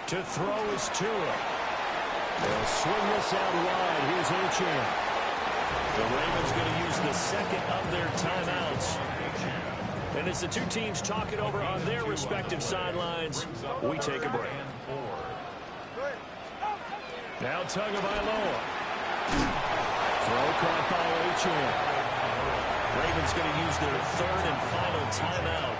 To throw is Tua. They'll swing this out wide. Here's Achane. The Ravens going to use the second of their timeouts. And as the two teams talk it over on their respective sidelines, we take a break. Now Tagovailoa. Throw caught by Achane. Ravens going to use their third and final timeout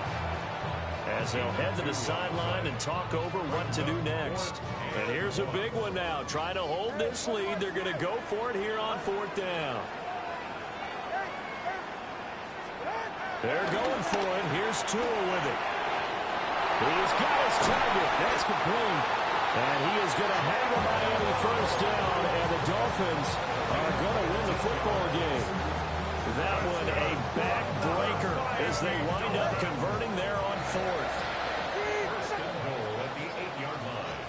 as they'll head to the sideline and talk over what to do next. And here's a big one now. Trying to hold this lead. They're going to go for it here on 4th down. They're going for it. Here's Tua with it. He's got his target. That's complete. And he is going to have a Miami first down, and the Dolphins are going to win the football game. That one a backbreaker as they wind up converting there on 4th. First and goal at the 8-yard line.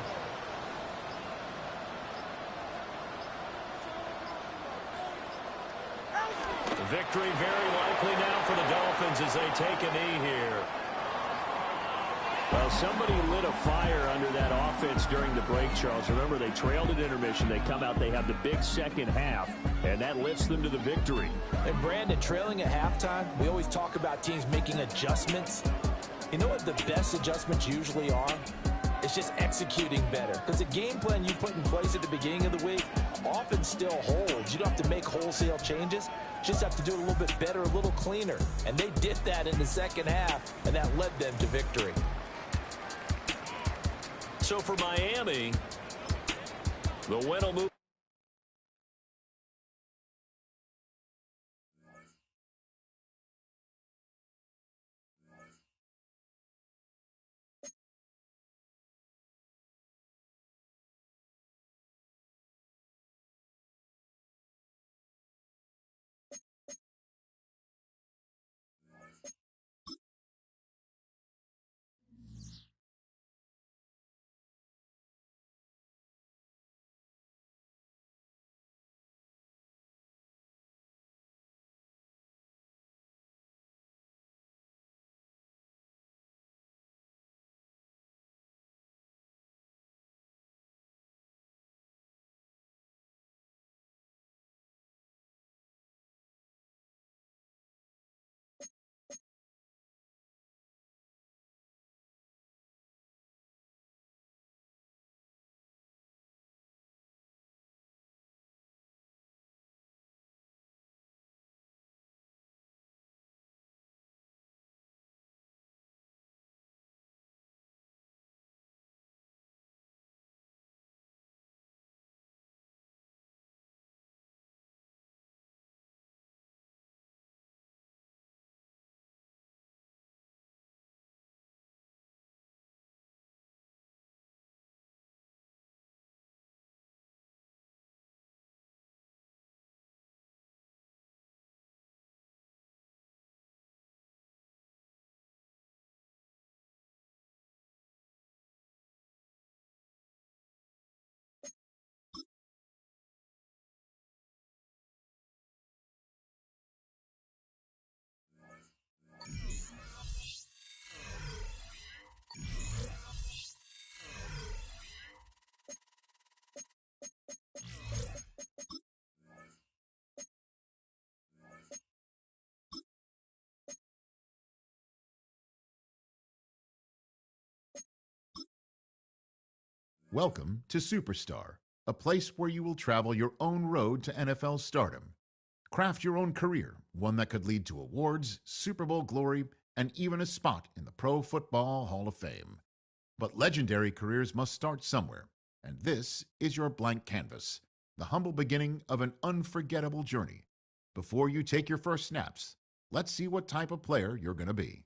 Victory very likely now for the Dolphins as they take a knee here. Well, somebody lit a fire under that offense during the break, Charles. Remember, they trailed at intermission. They come out, they have the big second half, and that lifts them to the victory. And Brandon, trailing at halftime, we always talk about teams making adjustments. You know what the best adjustments usually are? It's just executing better. Because the game plan you put in place at the beginning of the week often still holds. You don't have to make wholesale changes. Just have to do it a little bit better, a little cleaner. And they did that in the second half, and that led them to victory. So for Miami, the win will move. Welcome to Superstar, a place where you will travel your own road to NFL stardom. Craft your own career, one that could lead to awards, Super Bowl glory, and even a spot in the Pro Football Hall of Fame. But legendary careers must start somewhere, and this is your blank canvas, the humble beginning of an unforgettable journey. Before you take your first snaps, let's see what type of player you're going to be.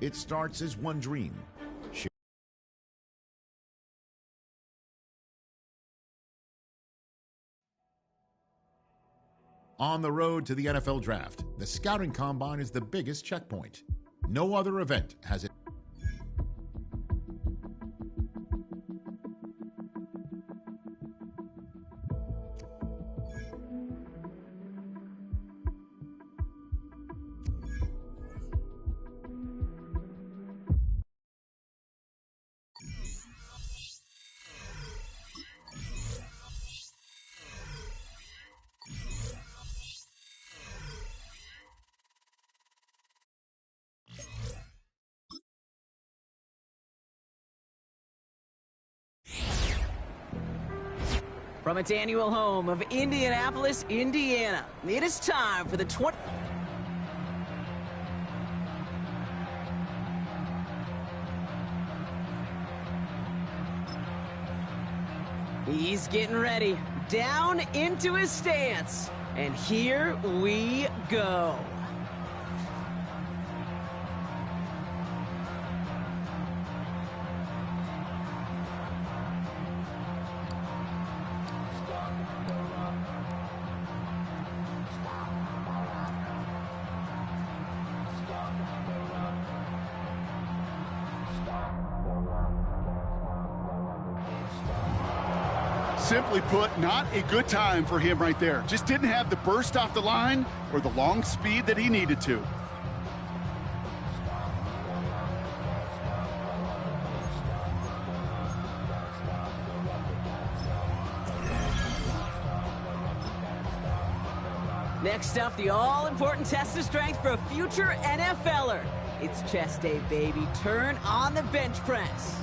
It starts as one dream. On the road to the NFL Draft, the Scouting Combine is the biggest checkpoint. No other event has it. From its annual home of Indianapolis, Indiana, it is time for the 20... He's getting ready, down into his stance, and here we go. Simply put, not a good time for him right there. Just didn't have the burst off the line or the long speed that he needed to. Next up, the all-important test of strength for a future NFLer. It's chest day, baby. Turn on the bench press.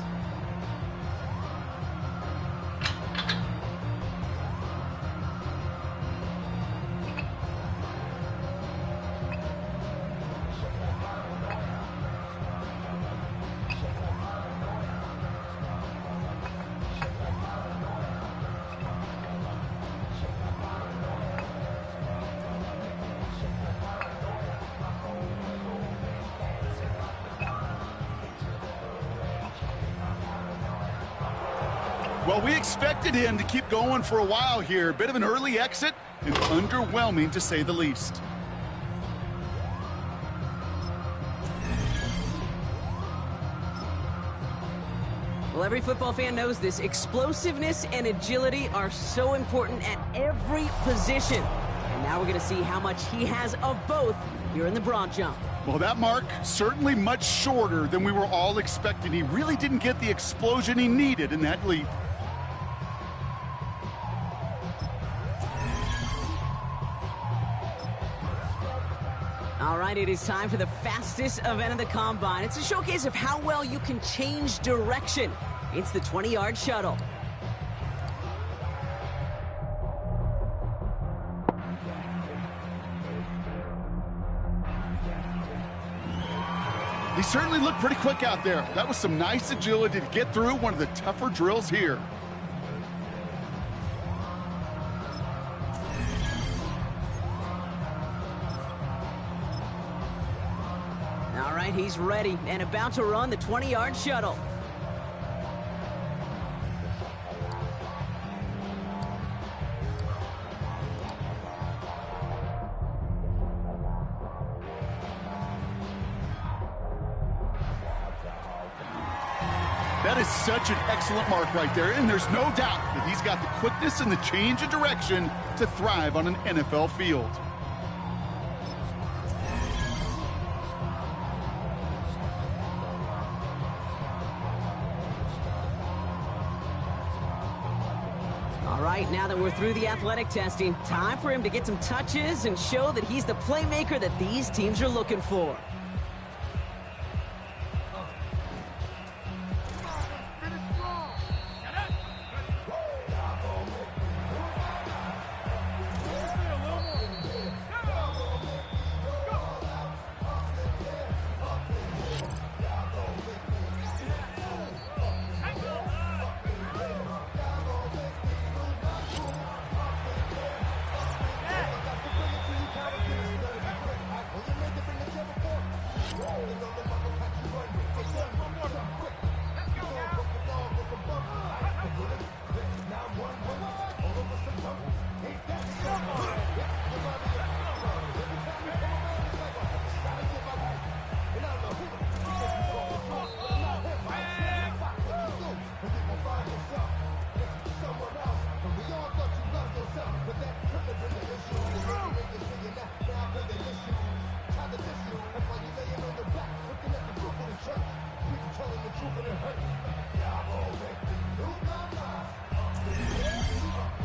Well, we expected him to keep going for a while here. Bit of an early exit and underwhelming to say the least. Well, every football fan knows this. Explosiveness and agility are so important at every position. And now we're going to see how much he has of both here in the broad jump. Well, that mark certainly much shorter than we were all expecting. He really didn't get the explosion he needed in that leap. All right, it is time for the fastest event of the Combine. It's a showcase of how well you can change direction. It's the 20-yard shuttle. He certainly looked pretty quick out there. That was some nice agility to get through one of the tougher drills here. All right, he's ready and about to run the 20-yard shuttle. That is such an excellent mark right there, and there's no doubt that he's got the quickness and the change of direction to thrive on an NFL field. All right, now that we're through the athletic testing, time for him to get some touches and show that he's the playmaker that these teams are looking for.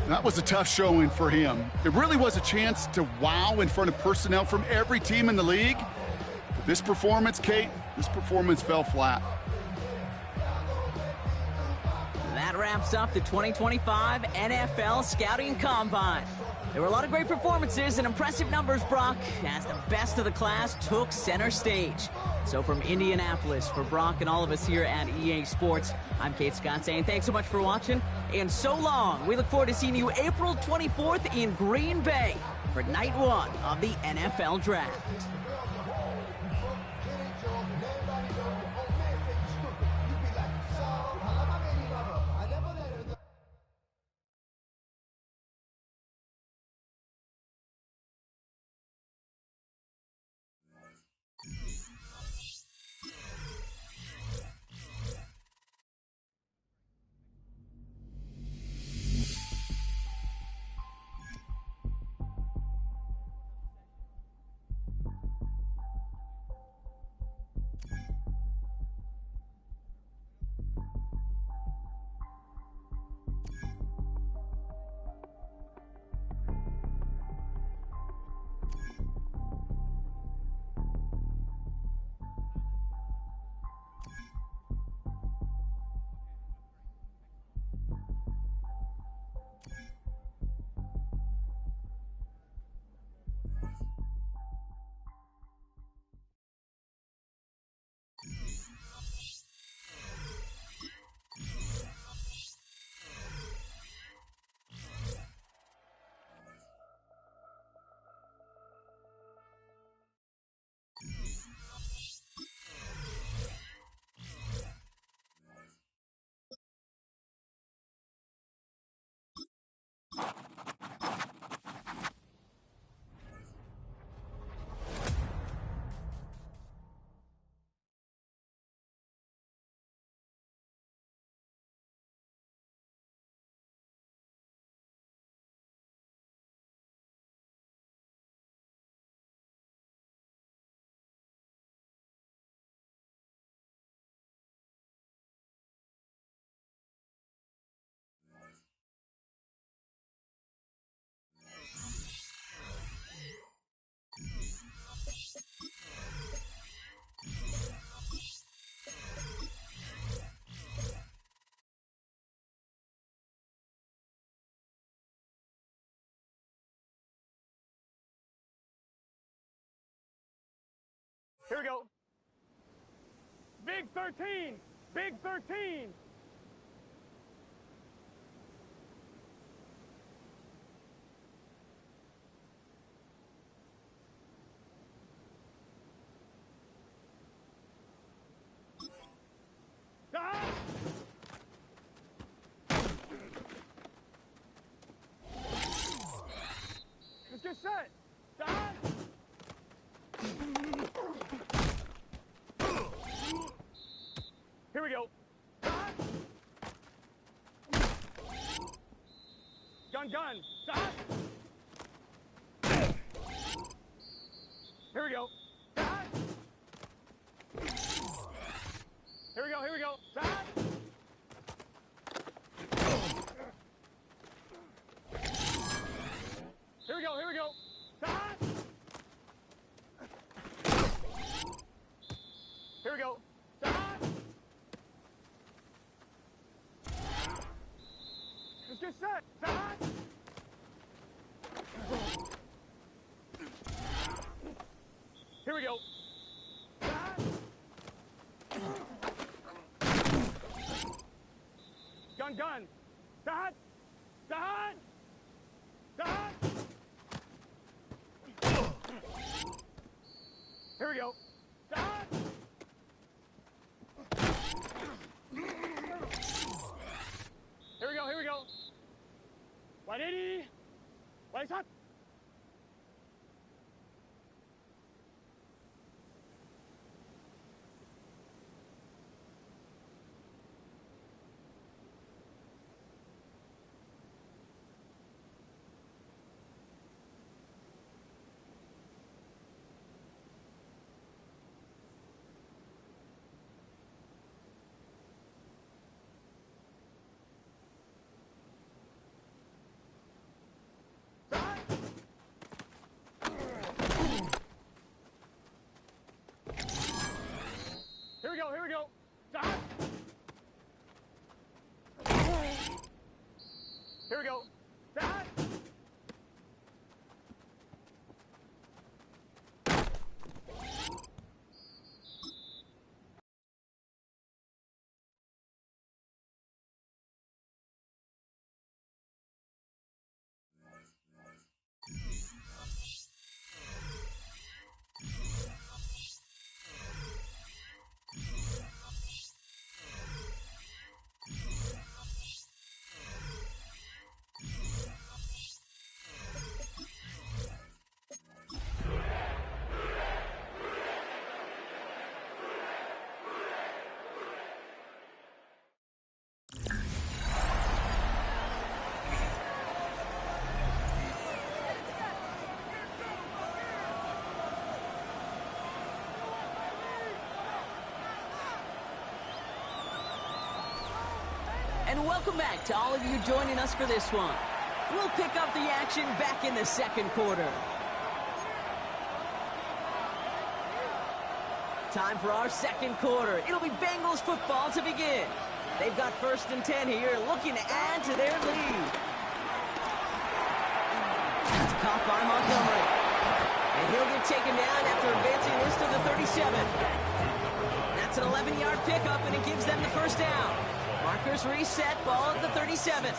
That was a tough showing for him. It really was a chance to wow in front of personnel from every team in the league. But this performance, Kate, this performance fell flat. That wraps up the 2025 NFL Scouting Combine. There were a lot of great performances and impressive numbers, Brock, as the best of the class took center stage. So from Indianapolis, for Brock and all of us here at EA Sports, I'm Kate Scott saying thanks so much for watching, and so long. We look forward to seeing you April 24th in Green Bay for night one of the NFL Draft. Here we go. Big 13. Big 13. Let's get set. Done. Here we go. Done. Gun, gun. Done. Here we go. Done. Here we go, here we go. Done. Here we go, here we go. Done. Here we go. Done. Let's get set. Done. Here we go. Done. Gun, gun. Done. Done. Done. Here we go. Done. Here we go, here we go. 180. Lights up. Here we go, here we go. Done. Here we go. Done. And welcome back to all of you joining us for this one. We'll pick up the action back in the second quarter. Time for our second quarter. It'll be Bengals football to begin. They've got 1st and 10 here, looking to add to their lead. It's caught by Montgomery. And he'll get taken down after advancing this to the 37. That's an 11-yard pickup, and it gives them the first down. Markers reset, ball at the 37.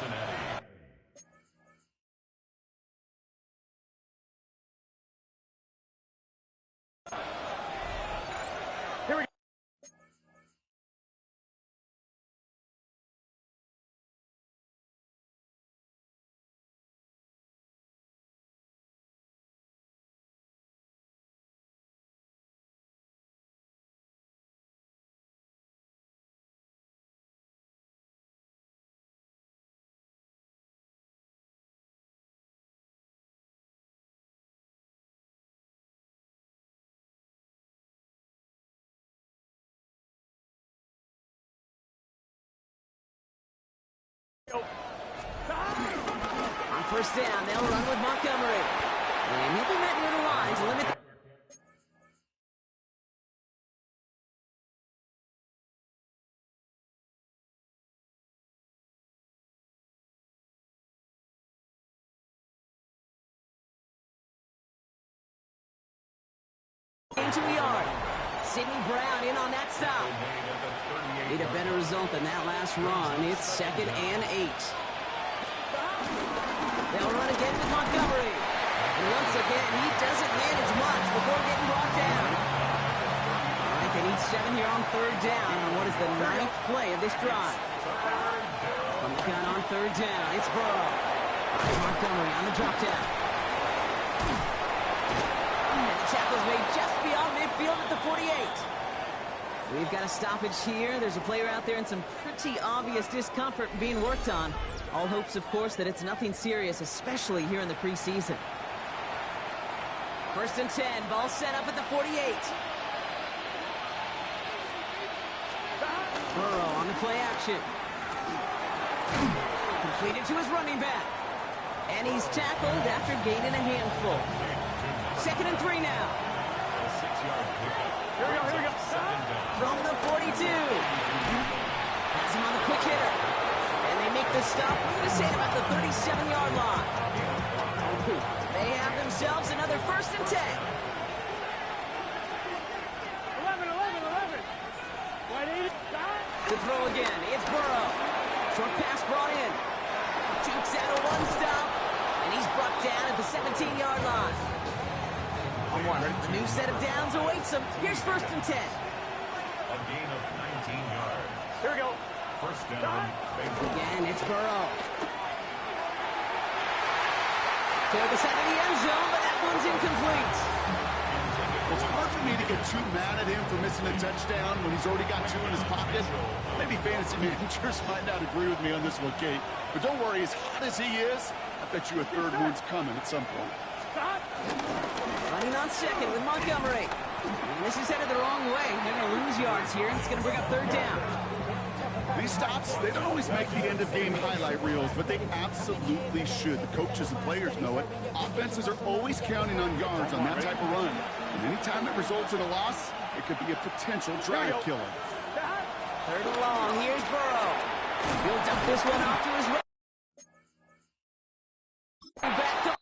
Here we go. On first down, they'll run with Montgomery. And he'll be met near the line to limit the 2 yard. Sidney Brown in on that stop. Need a better result than that last run. It's 2nd and 8. They'll run again with Montgomery. And once again, he doesn't manage much before getting brought down. All right, they need 7 here on 3rd down on what is the 9th play of this drive. From the gun on 3rd down, it's Burrow. Finds Montgomery on the drop down. And the tackle's made just beyond midfield at the 48. We've got a stoppage here. There's a player out there in some pretty obvious discomfort being worked on. All hopes, of course, that it's nothing serious, especially here in the preseason. 1st and 10, ball set up at the 48. Burrow on the play action. Completed to his running back. And he's tackled after gaining a handful. 2nd and 3 now. Here we go. From the 42. Has him on the quick hitter. And they make the stop, we're going to say, about the 37-yard line. They have themselves another 1st and 10. 11. Wide 80. To throw again, it's Burrow. Short pass brought in. Tukes out a 1-stop, and he's brought down at the 17-yard line. A new set of downs awaits him. Here's 1st and 10. A gain of 19 yards. Here we go. 1st down. Again, it's Burrow. Toward the side of the end zone, but that one's incomplete. It's hard for me to get too mad at him for missing a touchdown when he's already got 2 in his pocket. Maybe fantasy managers might not agree with me on this one, Kate. But don't worry, as hot as he is, I bet you a 3rd one's coming at some point. Running on 2nd with Montgomery. And this is headed the wrong way. They're going to lose yards here, and it's going to bring up 3rd down. These stops, they don't always make the end-of-game highlight reels, but they absolutely should. The coaches and players know it. Offenses are always counting on yards on that type of run. And anytime it results in a loss, it could be a potential drive killer. 3rd and long. Here's Burrow. He'll dump this one off to his right. Back up.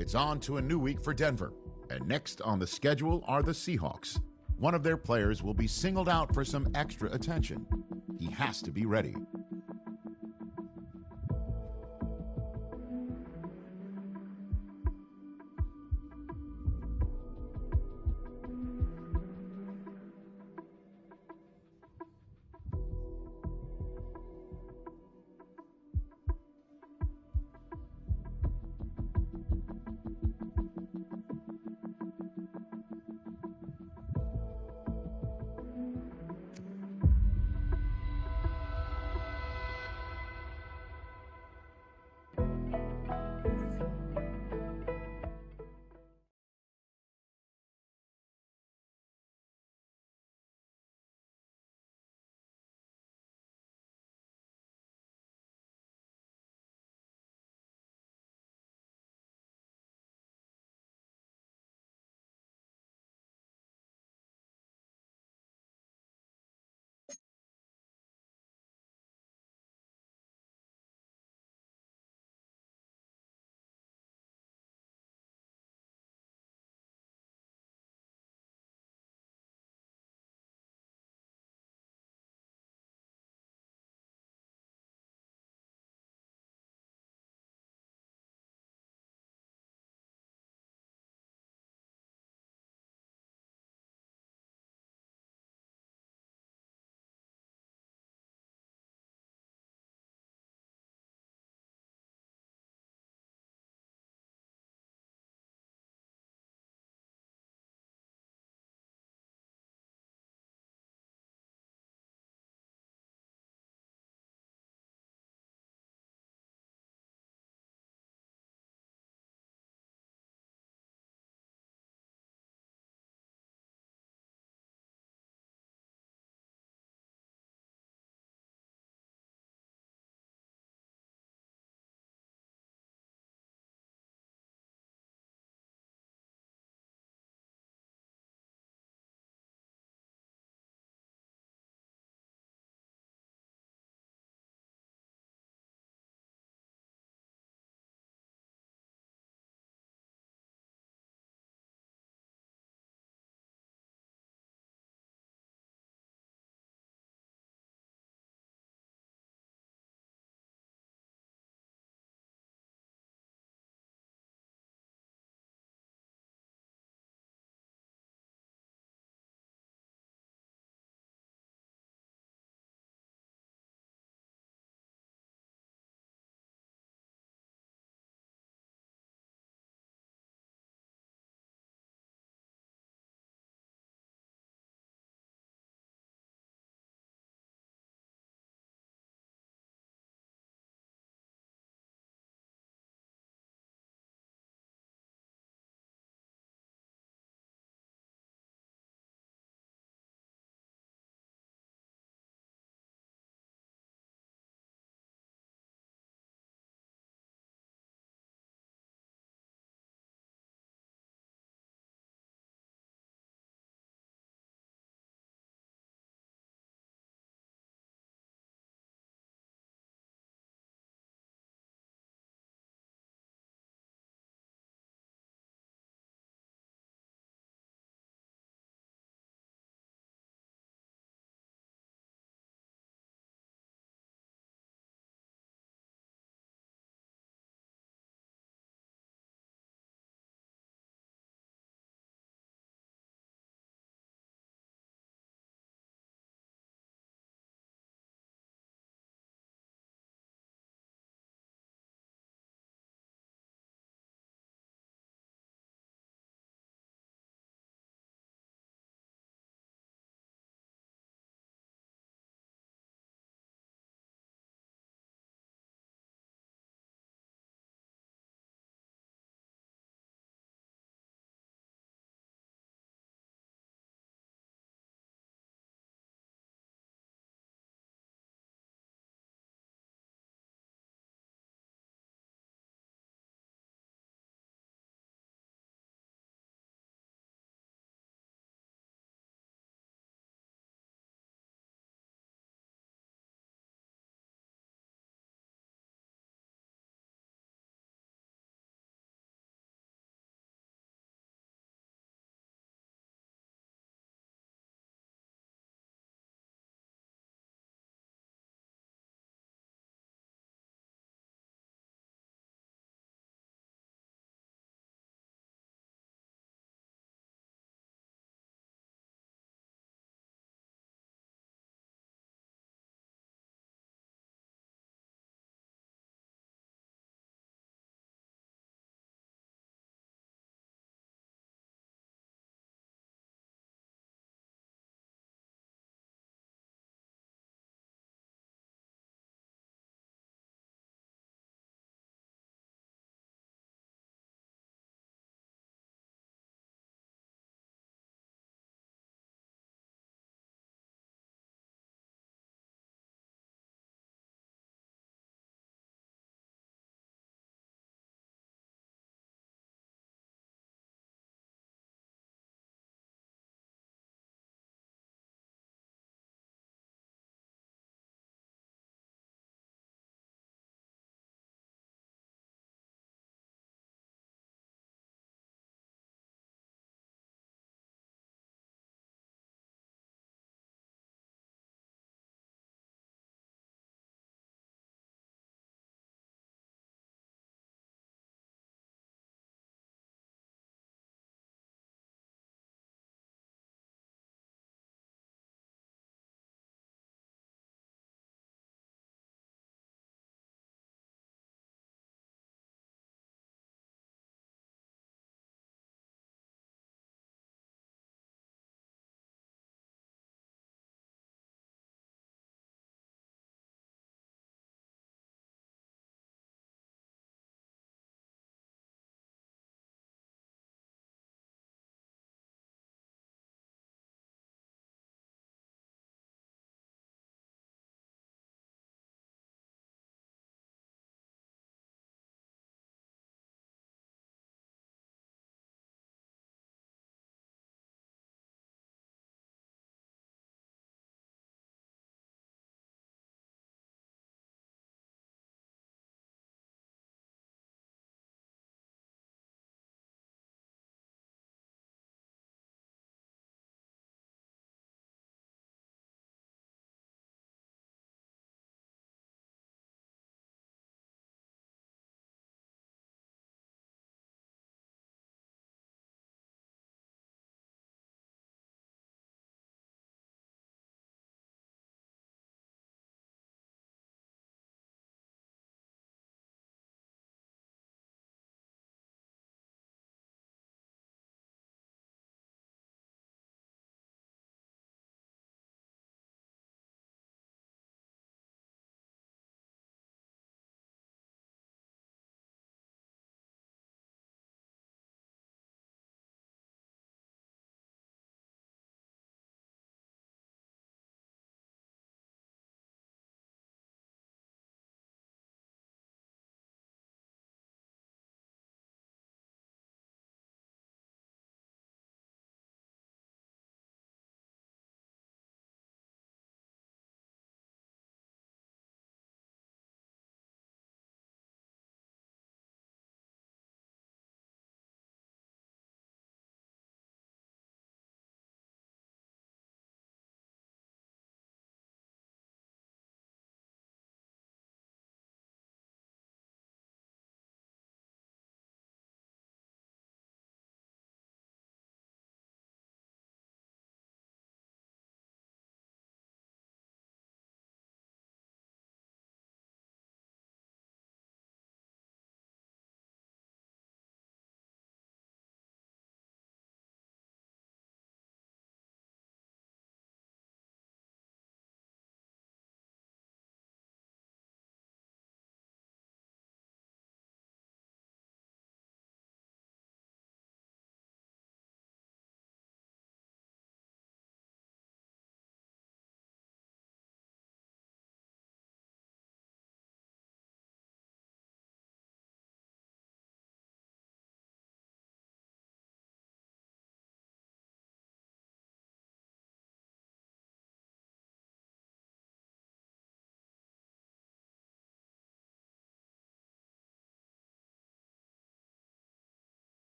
It's on to a new week for Denver. And next on the schedule are the Seahawks. One of their players will be singled out for some extra attention. He has to be ready.